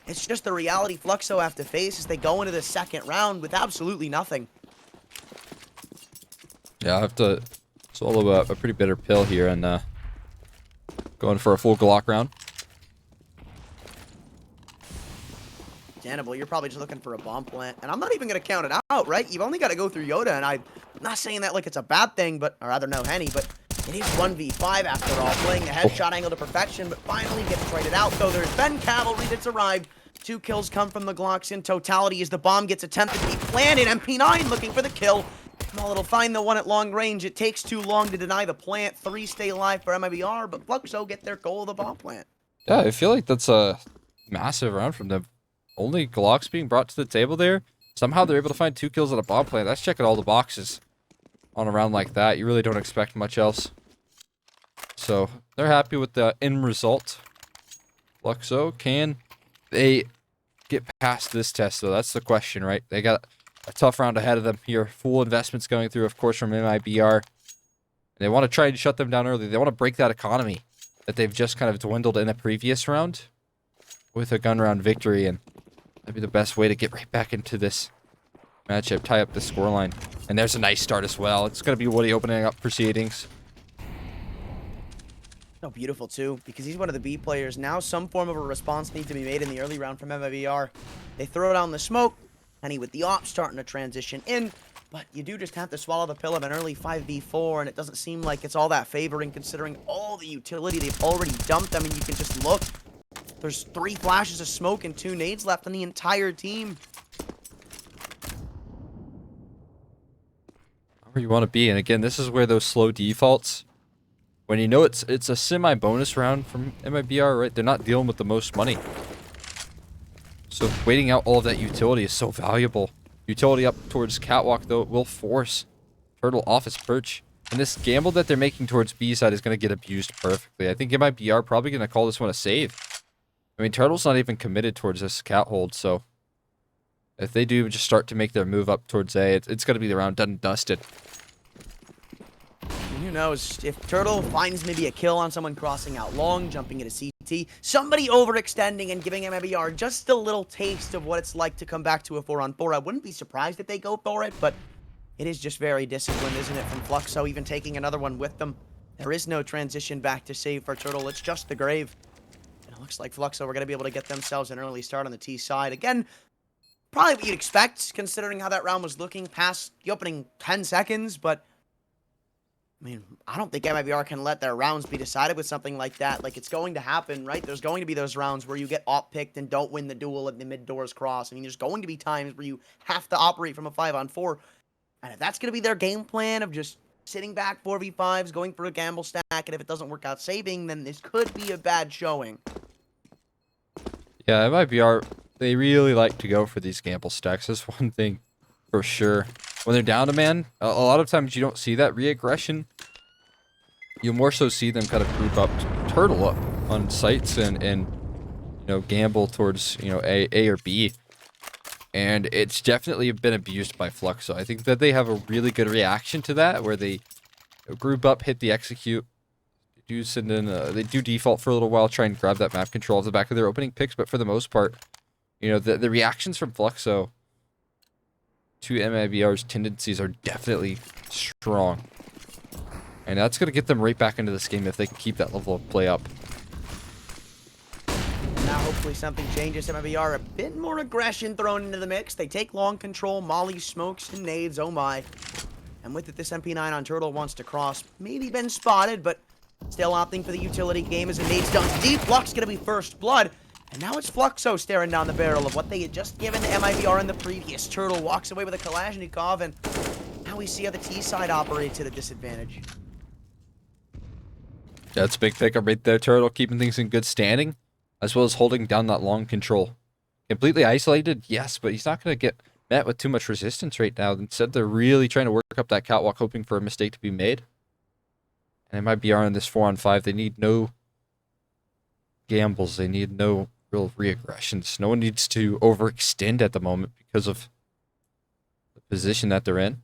it's just the reality Fluxo have to face as they go into the second round with absolutely nothing. Yeah, I have to swallow a pretty bitter pill here and going for a full Glock round. Understandable. You're probably just looking for a bomb plant, and I'm not even going to count it out, right? You've only got to go through Yoda, and I'm not saying that like it's a bad thing, but, or rather, no, Henny, but it is 1v5 after all, playing the headshot angle to perfection, but finally gets traded out, though there's been cavalry that's arrived. 2 kills come from the Glocks in totality as the bomb gets attempted to be planted. MP9 looking for the kill. Well, it'll find the one at long range. It takes too long to deny the plant. 3 stay alive for MIBR, but Fluxo get their goal of the bomb plant. Yeah, I feel like that's a massive round from them. Only Glocks being brought to the table there. Somehow they're able to find 2 kills at a bomb plant. That's checking all the boxes on a round like that. You really don't expect much else. So they're happy with the end result. Fluxo, can they get past this test, though? That's the question, right? They got a tough round ahead of them here. Full investments going through, of course, from MIBR. They want to try and shut them down early. They want to break that economy that they've just kind of dwindled in the previous round with a gun round victory, and that'd be the best way to get right back into this matchup, tie up the scoreline. And there's a nice start as well. It's going to be Woody opening up proceedings. Oh, beautiful, too, because he's one of the B players. Now some form of a response needs to be made in the early round from MIBR. They throw down the smoke. Henny with the op starting to transition in, but you do just have to swallow the pill of an early 5v4, and it doesn't seem like it's all that favoring considering all the utility they've already dumped. I mean, you can just look. There's 3 flashes of smoke and 2 nades left on the entire team. Where you want to be, and again, this is where those slow defaults, when you know it's a semi-bonus round from MIBR, right? They're not dealing with the most money. So waiting out all of that utility is so valuable. Utility up towards catwalk, though, will force Turtle off his perch. And this gamble that they're making towards B side is going to get abused perfectly. I think MIBR probably going to call this one a save. I mean, Turtle's not even committed towards this cat hold, so if they do just start to make their move up towards A, it's going to be the round done and dusted. Who knows, if Turtle finds maybe a kill on someone crossing out long, jumping into CT, somebody overextending and giving MIBR just a little taste of what it's like to come back to a 4-on-4, I wouldn't be surprised if they go for it, but it is just very disciplined, isn't it, from Fluxo, even taking another one with them. There is no transition back to save for Turtle, it's just the grave. And it looks like Fluxo are going to be able to get themselves an early start on the T side. Again, probably what you'd expect, considering how that round was looking past the opening 10 seconds, but I mean, I don't think MIBR can let their rounds be decided with something like that. Like, it's going to happen, right? There's going to be those rounds where you get op-picked and don't win the duel at the mid-doors cross. I mean, there's going to be times where you have to operate from a 5-on-4. And if that's going to be their game plan of just sitting back 4v5s, going for a gamble stack, and if it doesn't work out saving, then this could be a bad showing. Yeah, MIBR they really like to go for these gamble stacks. That's one thing for sure. When they're down a man, a lot of times you don't see that re-aggression. You more so see them kind of group up, turtle up on sites and you know, gamble towards, you know, A or B. And it's definitely been abused by Fluxo. I think that they have a really good reaction to that, where they group up, hit the execute, do send in, they do default for a little while, try and grab that map control off the back of their opening picks, but for the most part, you know, the reactions from Fluxo to MIBR's tendencies are definitely strong. And that's going to get them right back into this game if they can keep that level of play up. Now hopefully something changes. MIBR a bit more aggression thrown into the mix. They take long control, molly, smokes, and nades. Oh my. And with it, this MP9 on Turtle wants to cross. Maybe been spotted, but still opting for the utility game as a nades dunk deep. Flux gonna be first blood. And now it's Fluxo staring down the barrel of what they had just given to MIBR in the previous. Turtle walks away with a Kalashnikov, and now we see how the T side operates at a disadvantage. That's a big pickup right there, Turtle, keeping things in good standing, as well as holding down that long control. Completely isolated, yes, but he's not going to get met with too much resistance right now. Instead, they're really trying to work up that catwalk, hoping for a mistake to be made. And MIBR in this 4-on-5, they need no gambles. They need no real re-aggressions. No one needs to overextend at the moment because of the position that they're in.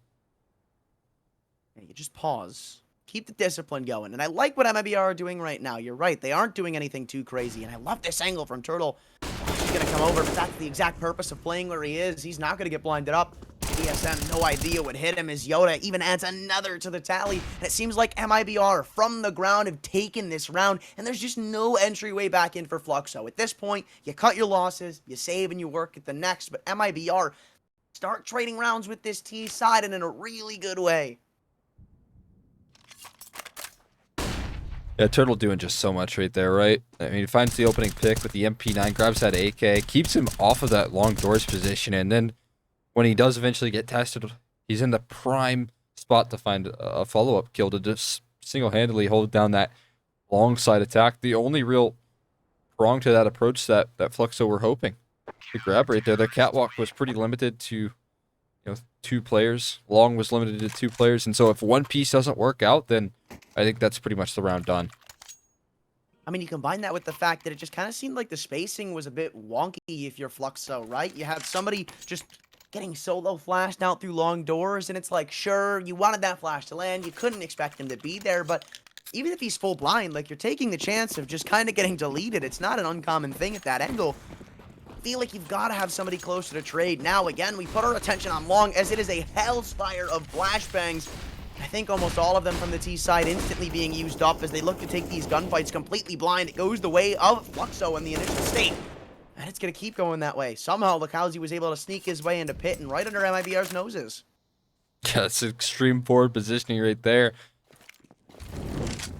Yeah, you just pause. Keep the discipline going. And I like what MIBR are doing right now. You're right. They aren't doing anything too crazy. And I love this angle from Turtle. Oh, he's going to come over, but that's the exact purpose of playing where he is. He's not going to get blinded up. DSM, no idea what hit him as Yoda even adds another to the tally. And it seems like MIBR from the ground have taken this round, and there's just no entryway back in for Fluxo. At this point, you cut your losses, you save, and you work at the next. But MIBR start trading rounds with this T side and in a really good way. Yeah, Turtle doing just so much right there, right? I mean, he finds the opening pick with the MP9, grabs that AK, keeps him off of that long doors position, and then when he does eventually get tested, he's in the prime spot to find a follow-up kill to just single-handedly hold down that long side attack. The only real prong to that approach that Fluxo were hoping to grab right there. Their catwalk was pretty limited to, you know, 2 players. Long was limited to 2 players, and so if one piece doesn't work out, then I think that's pretty much the round done. I mean, you combine that with the fact that it just kind of seemed like the spacing was a bit wonky if you're Fluxo, right? You have somebody just getting solo flashed out through long doors, and it's like, sure, you wanted that flash to land. You couldn't expect him to be there, but even if he's full blind, like, you're taking the chance of just kind of getting deleted. It's not an uncommon thing at that angle. I feel like you've got to have somebody closer to trade. Now, again, we put our attention on Long, as it is a hellfire of flashbangs. I think almost all of them from the T side instantly being used up as they look to take these gunfights completely blind. It goes the way of Fluxo in the initial state. And it's going to keep going that way. Somehow, Lucaozy was able to sneak his way into pit and right under MIBR's noses. Yeah, that's extreme forward positioning right there.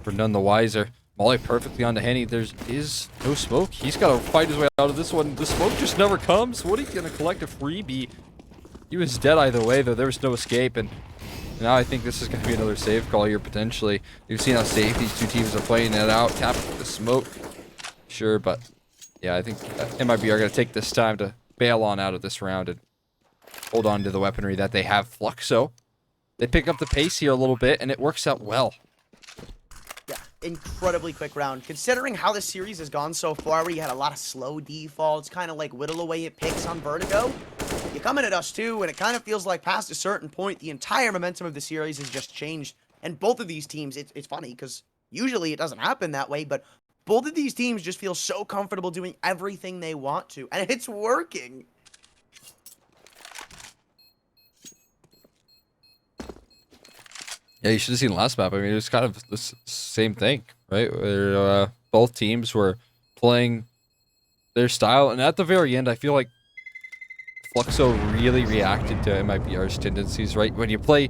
For none the wiser. Molly perfectly onto Henny. There is no smoke. He's got to fight his way out of this one. The smoke just never comes. What are you going to collect a freebie? He was dead either way, though. There was no escape. And now I think this is going to be another save call here, potentially. You've seen how safe these two teams are playing it out. Tap the smoke. Sure, but yeah, I think MIBR are going to take this time to bail on out of this round and hold on to the weaponry that they have. Fluxo, they pick up the pace here a little bit, and it works out well. Yeah, incredibly quick round. Considering how the series has gone so far, where you had a lot of slow defaults, kind of like whittle away at picks on Vertigo, you come in at Dust2, and it kind of feels like past a certain point, the entire momentum of the series has just changed. And both of these teams, it's funny, because usually it doesn't happen that way, but both of these teams just feel so comfortable doing everything they want to, and it's working. Yeah, you should have seen last map. I mean, it was kind of the same thing, right? Where both teams were playing their style, and at the very end, I feel like Fluxo really reacted to MIBR's tendencies, right? When you play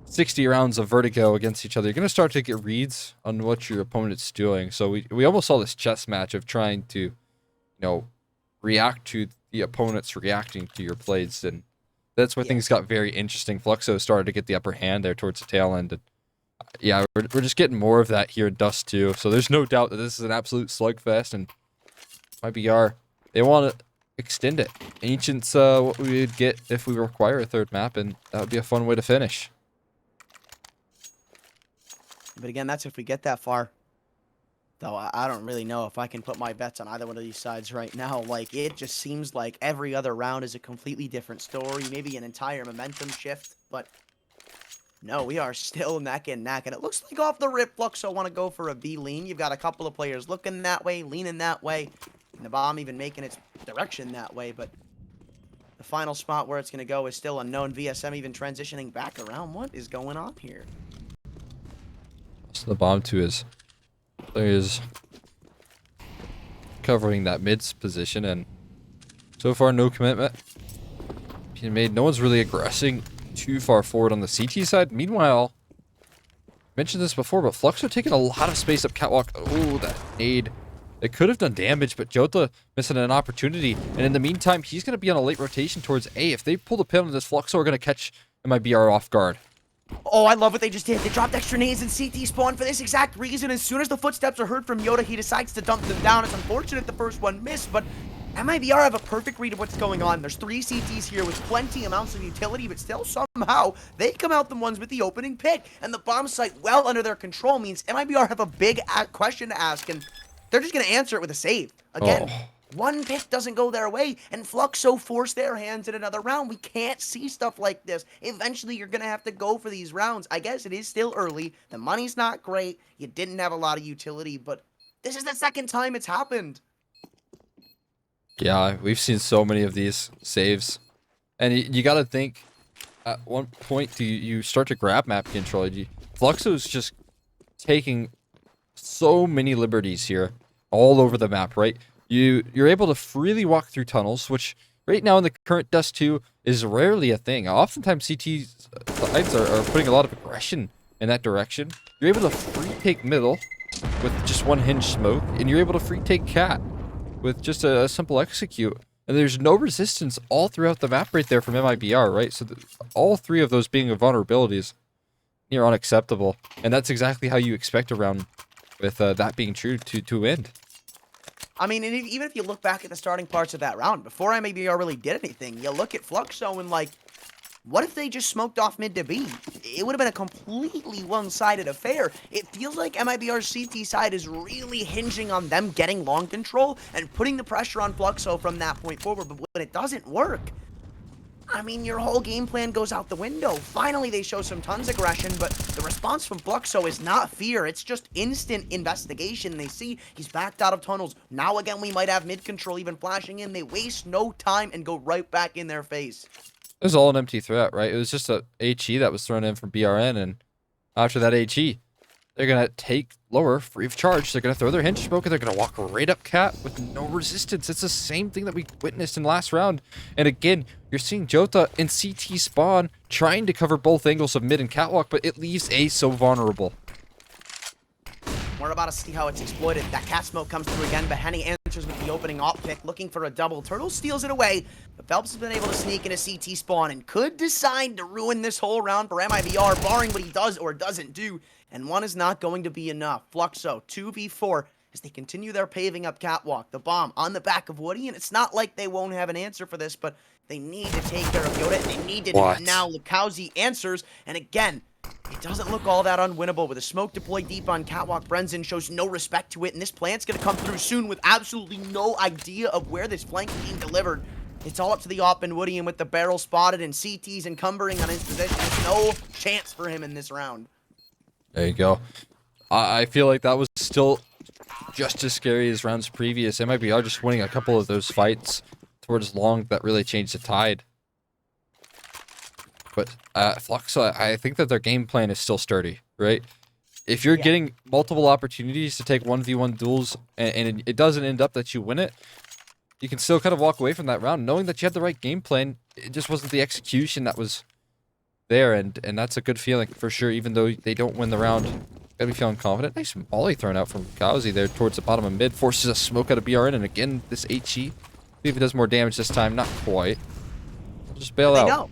60 rounds of Vertigo against each other, you're going to start to get reads on what your opponent's doing. So we almost saw this chess match of trying to, you know, react to the opponents reacting to your plays, and that's where things got very interesting. Fluxo started to get the upper hand there towards the tail end, and yeah, we're just getting more of that here in Dust2. So there's no doubt that this is an absolute slugfest, and MIBR, they want to extend it. Ancient's what we would get if we require a third map, and that would be a fun way to finish. But again, that's if we get that far. Though I don't really know if I can put my bets on either one of these sides right now. Like, it just seems like every other round is a completely different story. Maybe an entire momentum shift, but no, we are still neck and neck. And it looks like off the rip, Fluxo want to go for a B lean. You've got a couple of players looking that way, leaning that way, and the bomb even making its direction that way. But the final spot where it's going to go is still unknown. VSM even transitioning back around. What is going on here? So the bomb to his players covering that mid's position, and so far no commitment being made. No one's really aggressing too far forward on the CT side. Meanwhile, I mentioned this before, but Fluxo taking a lot of space up catwalk. Oh, that nade. It could have done damage, but Jota missing an opportunity. And in the meantime, he's going to be on a late rotation towards A. If they pull the pin on this, Fluxo are going to catch MIBR off guard. Oh, I love what they just did. They dropped extra nades in CT spawn for this exact reason. As soon as the footsteps are heard from Yoda, he decides to dump them down. It's unfortunate the first one missed, but MIBR have a perfect read of what's going on. There's 3 CTs here with plenty amounts of utility, but still somehow they come out the ones with the opening pick. And the bomb site well under their control means MIBR have a big question to ask, and they're just going to answer it with a save. Again, one pick doesn't go their way, and Fluxo force their hands in another round. We can't see stuff like this. Eventually, you're going to have to go for these rounds. I guess it is still early. The money's not great. You didn't have a lot of utility, but this is the second time it's happened. Yeah, we've seen so many of these saves. And you got to think, at one point, do you start to grab map control? Fluxo's just taking so many liberties here all over the map, right? You're able to freely walk through tunnels, which right now in the current Dust2 is rarely a thing. Oftentimes CT sides are putting a lot of aggression in that direction. You're able to free take middle with just one hinge smoke, and you're able to free take cat with just a simple execute. And there's no resistance all throughout the map right there from MIBR, right? So all 3 of those being vulnerabilities near unacceptable. And that's exactly how you expect a round with that being true to end. I mean, and even if you look back at the starting parts of that round, before MIBR really did anything, you look at Fluxo and, like, what if they just smoked off mid to B? It would have been a completely one-sided affair. It feels like MIBR's CT side is really hinging on them getting long control and putting the pressure on Fluxo from that point forward, but when it doesn't work, I mean, your whole game plan goes out the window. Finally, they show some tons of aggression, but the response from Fluxo is not fear. It's just instant investigation. They see he's backed out of tunnels. Now, again, we might have mid-control even flashing in. They waste no time and go right back in their face. It was all an empty threat, right? It was just a HE that was thrown in from BRN, and after that HE, they're going to take lower, free of charge. They're going to throw their hinge smoke, and they're going to walk right up cat with no resistance. It's the same thing that we witnessed in last round. And again, you're seeing Jota in CT spawn trying to cover both angles of mid and catwalk, but it leaves A so vulnerable. We're about to see how it's exploited. That cat smoke comes through again, but Henny answers with the opening op pick, looking for a double. Turtle steals it away, but Phelps has been able to sneak into CT spawn and could decide to ruin this whole round for MIBR, barring what he does or doesn't do. And one is not going to be enough. Fluxo, 2v4, as they continue their paving up catwalk. The bomb on the back of Woody, and it's not like they won't have an answer for this, but they need to take care of Yoda, and they need to do it now. Lucaozy answers, and again, it doesn't look all that unwinnable with a smoke deployed deep on catwalk. Brenzen shows no respect to it, and this plant's going to come through soon with absolutely no idea of where this flank is being delivered. It's all up to the op and Woody, and with the barrel spotted and CTs encumbering on his position, there's no chance for him in this round. There you go. I feel like that was still just as scary as rounds previous. MIBR just winning a couple of those fights towards long that really changed the tide. But Fluxo, I think that their game plan is still sturdy, right? If you're getting multiple opportunities to take 1v1 duels and it doesn't end up that you win it, you can still kind of walk away from that round knowing that you had the right game plan. It just wasn't the execution that was there, and that's a good feeling for sure. Even though they don't win the round, gotta be feeling confident. Nice volley thrown out from Lucaozy there towards the bottom of mid, forces a smoke out of BRN, and again this HE. See if he does more damage this time. Not quite. We'll just bail out.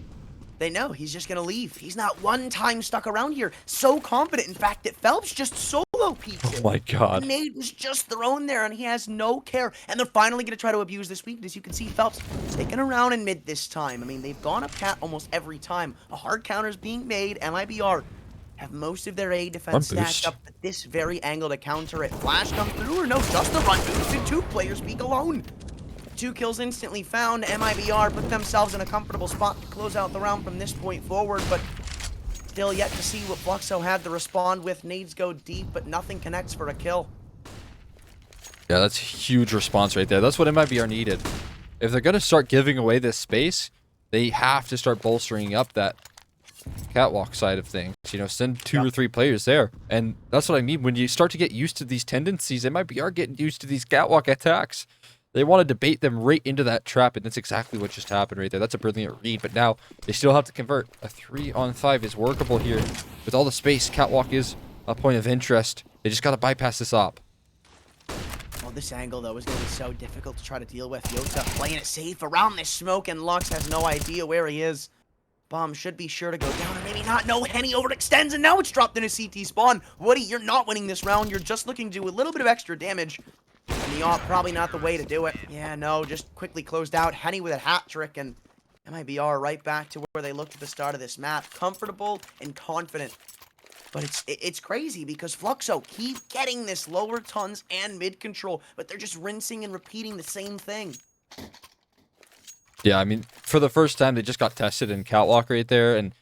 They know he's just gonna leave. He's not one time stuck around here. So confident, in fact, that Phelps just solo solo peeks Oh it. my god. The nade was just thrown there, and he has no care. And they're finally going to try to abuse this weakness. You can see Phelps sticking around in mid this time. I mean, they've gone up cat almost every time. A hard counter is being made. MIBR have most of their A defense stacked up at this very angle to counter it. Flash come through, or no, just the run boost, and 2 players peek alone. 2 kills instantly found. MIBR put themselves in a comfortable spot to close out the round from this point forward, but still yet to see what Fluxo had to respond with. Nades go deep, but nothing connects for a kill. Yeah, that's a huge response right there. That's what MIBR needed. If they're going to start giving away this space, they have to start bolstering up that catwalk side of things. You know, send 2 or 3 players there. And that's what I mean. When you start to get used to these tendencies, MIBR getting used to these catwalk attacks. They want to debate them right into that trap, and that's exactly what just happened right there. That's a brilliant read, but now they still have to convert. A 3-on-5 is workable here. With all the space, catwalk is a point of interest. They just got to bypass this op. Well, this angle, though, is going to be so difficult to try to deal with. Yota playing it safe around this smoke, and Lux has no idea where he is. Bomb should be sure to go down, or maybe not. No, Henny overextends, and now it's dropped in a CT spawn. Woody, you're not winning this round. You're just looking to do a little bit of extra damage. And the op, probably not the way to do it. Yeah, no, just quickly closed out. Henny with a hat trick, and MIBR right back to where they looked at the start of this map. Comfortable and confident. But it's crazy because Fluxo keep getting this lower tons and mid control, but they're just rinsing and repeating the same thing. Yeah, I mean, for the first time, they just got tested in catwalk right there, and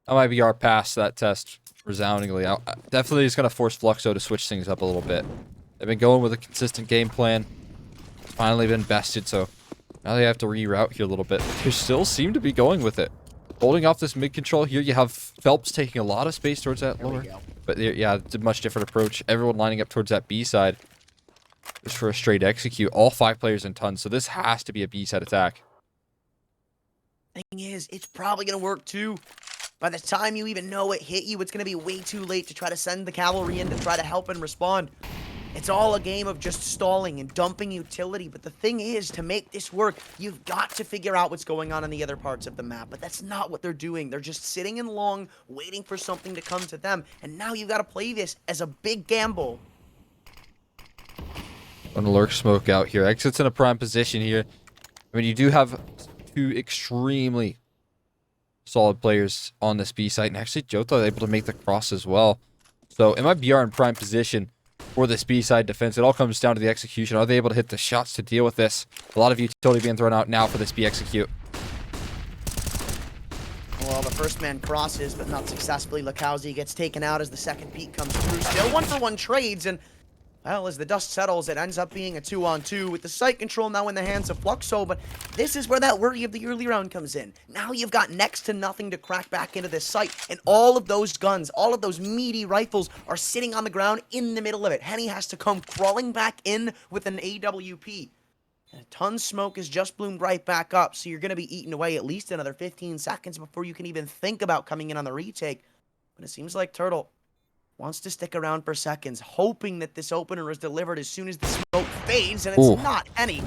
MIBR passed that test resoundingly. Definitely is going to force Fluxo to switch things up a little bit. They've been going with a consistent game plan. It's finally been bested, so now they have to reroute here a little bit. But they still seem to be going with it. Holding off this mid control here, you have Phelps taking a lot of space towards that lower. But yeah, it's a much different approach. Everyone lining up towards that B side. Just for a straight execute. All 5 players in tons, so this has to be a B side attack. Thing is, it's probably going to work too. By the time you even know it hit you, it's going to be way too late to try to send the cavalry in to try to help and respond. It's all a game of just stalling and dumping utility, but the thing is, to make this work, you've got to figure out what's going on in the other parts of the map, but that's not what they're doing. They're just sitting in long, waiting for something to come to them, and now you've got to play this as a big gamble. Gonna lurk smoke out here. Exit's in a prime position here. I mean, you do have 2 extremely solid players on this B site, and actually Jota able to make the cross as well. So MIBR in prime position for this B side defense. It all comes down to the execution. Are they able to hit the shots to deal with this? A lot of utility being thrown out now for this B execute. Well, the first man crosses, but not successfully. Lucaozy gets taken out as the second peek comes through. Still 1-for-1 trades, and well, as the dust settles, it ends up being a 2-on-2 with the site control now in the hands of Fluxo, but this is where that worry of the early round comes in. Now you've got next to nothing to crack back into this site, and all of those guns, all of those meaty rifles are sitting on the ground in the middle of it. Henny has to come crawling back in with an AWP. And a ton of smoke has just bloomed right back up, so you're going to be eaten away at least another 15 seconds before you can even think about coming in on the retake. But it seems like Turtle wants to stick around for seconds, hoping that this opener is delivered as soon as the smoke fades, and it's not. Henny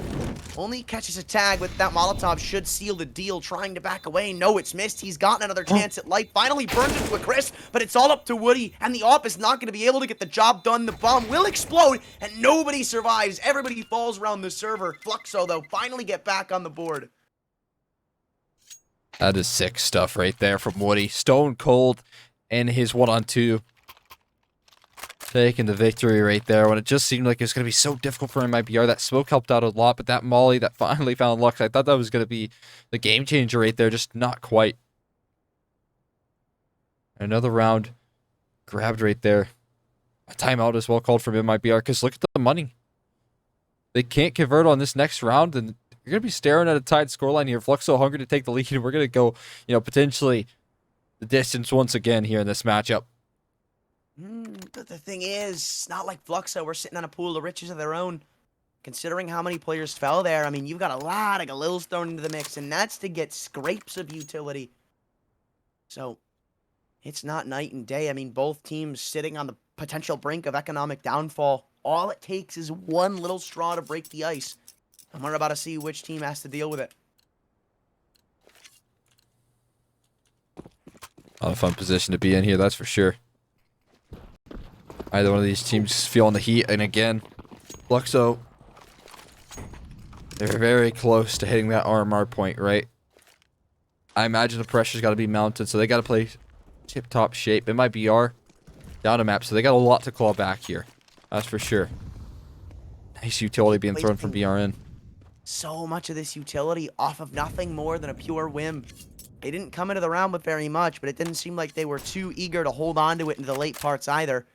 only catches a tag with that Molotov, should seal the deal, trying to back away. No, it's missed. He's gotten another chance at life. Finally burns into a crisp, but it's all up to Woody, and the op is not going to be able to get the job done. The bomb will explode, and nobody survives. Everybody falls around the server. Fluxo, though, finally get back on the board. That is sick stuff right there from Woody. Stone cold in his 1-on-2. Taking the victory right there when it just seemed like it was going to be so difficult for MIBR. That smoke helped out a lot, but that molly that finally found Lux, I thought that was going to be the game changer right there. Just not quite. Another round grabbed right there. A timeout as well called from MIBR because look at the money. They can't convert on this next round, and you're going to be staring at a tied scoreline here. Fluxo hungry to take the lead, and we're going to go, potentially the distance once again here in this matchup. But the thing is, it's not like Fluxo were sitting on a pool of riches of their own. Considering how many players fell there, I mean, you've got a lot of Galils thrown into the mix, and that's to get scrapes of utility. So, it's not night and day. I mean, both teams sitting on the potential brink of economic downfall. All it takes is one little straw to break the ice. And we're about to see which team has to deal with it. Not a fun position to be in here, that's for sure. Either one of these teams feeling the heat, and again, Fluxo, they're very close to hitting that RMR point, right? I imagine the pressure's got to be mounted, so they got to play tip-top shape. MIBR down a map, so they got a lot to claw back here. That's for sure. Nice utility being thrown from BRN. So much of this utility off of nothing more than a pure whim. They didn't come into the round with very much, but it didn't seem like they were too eager to hold on to it into the late parts either.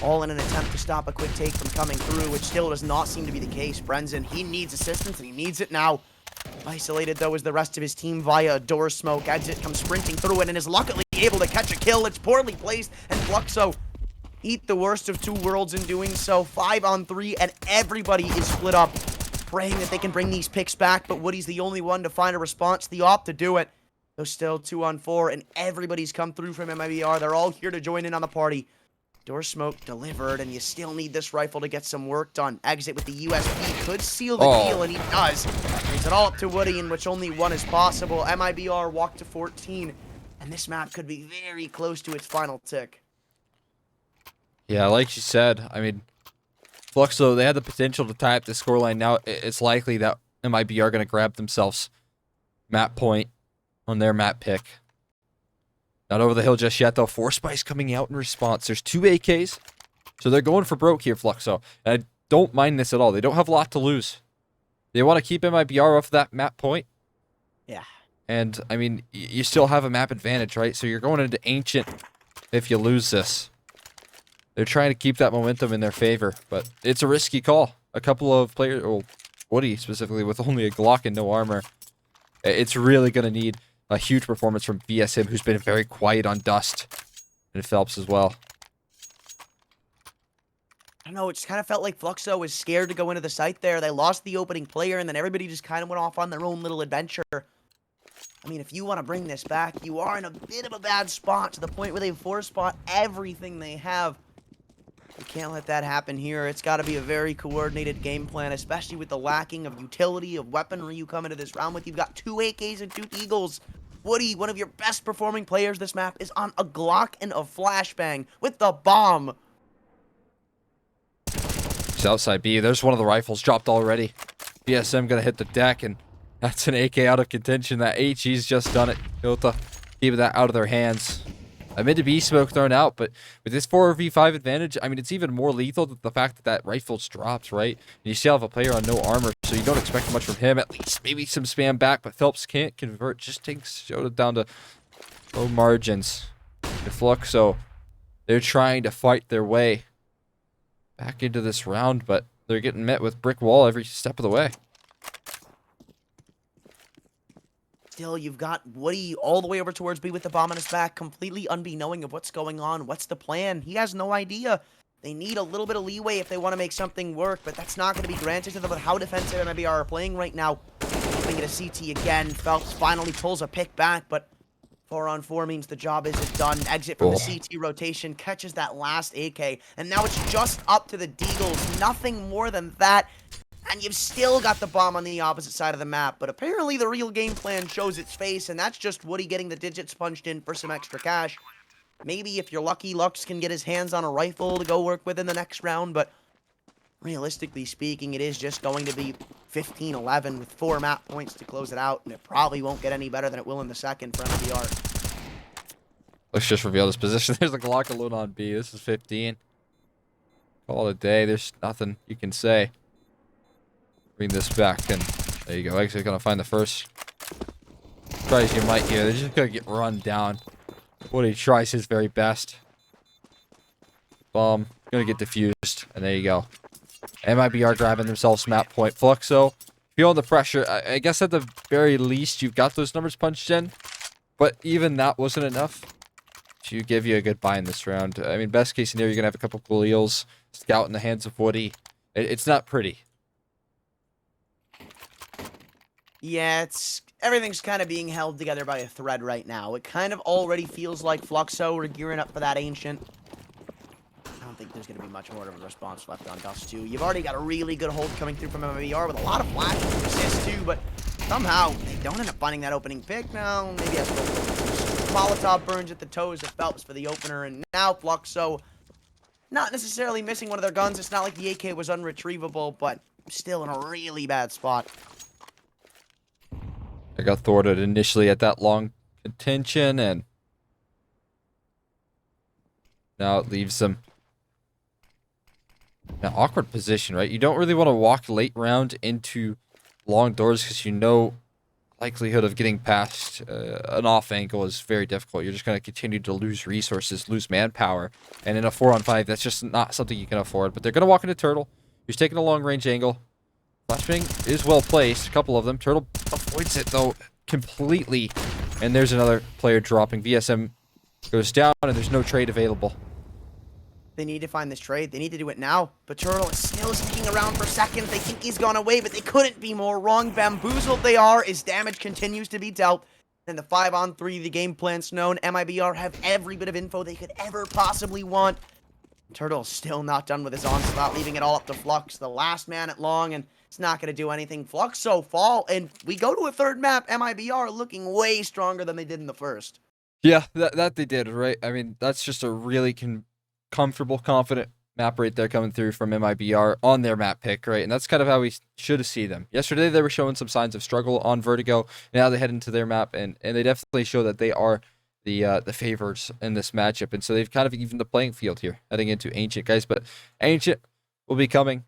All in an attempt to stop a quick take from coming through, which still does not seem to be the case. Brenzen, he needs assistance, and he needs it now. Isolated, though, is the rest of his team via a door smoke. Exit comes sprinting through it and is luckily able to catch a kill. It's poorly placed, and Fluxo eat the worst of two worlds in doing so. 5 on 3, and everybody is split up, praying that they can bring these picks back, but Woody's the only one to find a response. The opt to do it. Though still 2 on 4, and everybody's come through from MIBR. They're all here to join in on the party. Door smoke delivered, and you still need this rifle to get some work done. Exit with the USP could seal the deal, and he does. Brings it all up to Woody, in which only 1 is possible. MIBR walked to 14, and this map could be very close to its final tick. Yeah, like you said, I mean, Fluxo, they had the potential to tie up the scoreline. Now it's likely that MIBR are going to grab themselves map point on their map pick. Not over the hill just yet, though. 4 Spice coming out in response. There's 2 AKs, so they're going for broke here, Fluxo. And I don't mind this at all. They don't have a lot to lose. They want to keep MIBR off that map point. Yeah. And, I mean, you still have a map advantage, right? So you're going into Ancient if you lose this. They're trying to keep that momentum in their favor, but it's a risky call. A couple of players, well, Woody specifically, with only a Glock and no armor, it's really going to need a huge performance from VSM, who's been very quiet on Dust. And Phelps as well. I don't know, it just kind of felt like Fluxo was scared to go into the site there. They lost the opening player, and then everybody just kind of went off on their own little adventure. I mean, if you want to bring this back, you are in a bit of a bad spot, to the point where they 4-spot everything they have. You can't let that happen here. It's got to be a very coordinated game plan, especially with the lacking of utility, of weaponry you come into this round with. You've got 2 AKs and 2 Eagles. Woody, one of your best performing players this map, is on a Glock and a flashbang with the bomb. He's outside B. There's one of the rifles dropped already. VSM gonna hit the deck, and that's an AK out of contention. That HE's just done it. Able to keep that out of their hands. A mid to B smoke thrown out, but with this 4v5 advantage, I mean, it's even more lethal than the fact that that rifle's dropped, right? And you still have a player on no armor, so you don't expect much from him. At least maybe some spam back, but Phelps can't convert. Just takes Shota down to low margins. The Fluxo, they're trying to fight their way back into this round, but they're getting met with brick wall every step of the way. Still, you've got Woody all the way over towards B with the bomb on his back, completely unbeknowing of what's going on. What's the plan? He has no idea. They need a little bit of leeway if they want to make something work, but that's not going to be granted to them with how defensive MIBR are playing right now. Keeping it a CT again. Phelps finally pulls a pick back, but 4 on 4 means the job isn't done. Exit from the CT rotation, catches that last AK, and now it's just up to the Deagles. Nothing more than that. And you've still got the bomb on the opposite side of the map, but apparently the real game plan shows its face, and that's just Woody getting the digits punched in for some extra cash. Maybe if you're lucky, Lux can get his hands on a rifle to go work with in the next round, but realistically speaking, it is just going to be 15-11 with 4 map points to close it out, and it probably won't get any better than it will in the second for MIBR. Let's just reveal this position. There's a Glock alone on B. This is 15. Call it a day. There's nothing you can say. Bring this back, and there you go. Exit gonna find the first. Tries you might here. They're just gonna get run down. Woody tries his very best. Bomb gonna get defused, and there you go. MIBR grabbing themselves map point. Fluxo feeling the pressure. I guess at the very least you've got those numbers punched in, but even that wasn't enough to give you a good buy in this round. I mean, best case scenario, you're gonna have a couple cool eels, scout in the hands of Woody. It's not pretty. Yeah, everything's kind of being held together by a thread right now. It kind of already feels like Fluxo are gearing up for that Ancient. I don't think there's going to be much more of a response left on Dust2. You've already got a really good hold coming through from MIBR with a lot of flashes and assists too, but somehow they don't end up finding that opening pick. Now, maybe that's what Molotov burns at the toes of Phelps for the opener, and now Fluxo Not necessarily missing one of their guns. It's not like the AK was unretrievable, but still in a really bad spot. I got thwarted initially at that long contention, and now it leaves them in an awkward position, right? You don't really want to walk late round into long doors because you know likelihood of getting past an off angle is very difficult. You're just going to continue to lose resources, lose manpower, and in a 4-on-5, that's just not something you can afford. But they're going to walk into Turtle. He's taking a long range angle. Flashbang is well placed, a couple of them. Turtle avoids it though completely, and there's another player dropping. VSM goes down, and there's no trade available. They need to find this trade. They need to do it now. But Turtle is still sticking around for seconds. They think he's gone away, but they couldn't be more wrong. Bamboozled they are as damage continues to be dealt. And the 5-on-3, the game plan's known. MIBR have every bit of info they could ever possibly want. Turtle's still not done with his onslaught, leaving it all up to Flux, the last man at long, and it's not going to do anything. Fluxo fall, and we go to a third map. MIBR looking way stronger than they did in the first. Yeah, that they did, right? I mean, that's just a really comfortable, confident map right there coming through from MIBR on their map pick, right? And that's kind of how we should see them. Yesterday, they were showing some signs of struggle on Vertigo. Now they head into their map, and they definitely show that they are the favorites in this matchup. And so they've kind of evened the playing field here, heading into Ancient, guys. But Ancient will be coming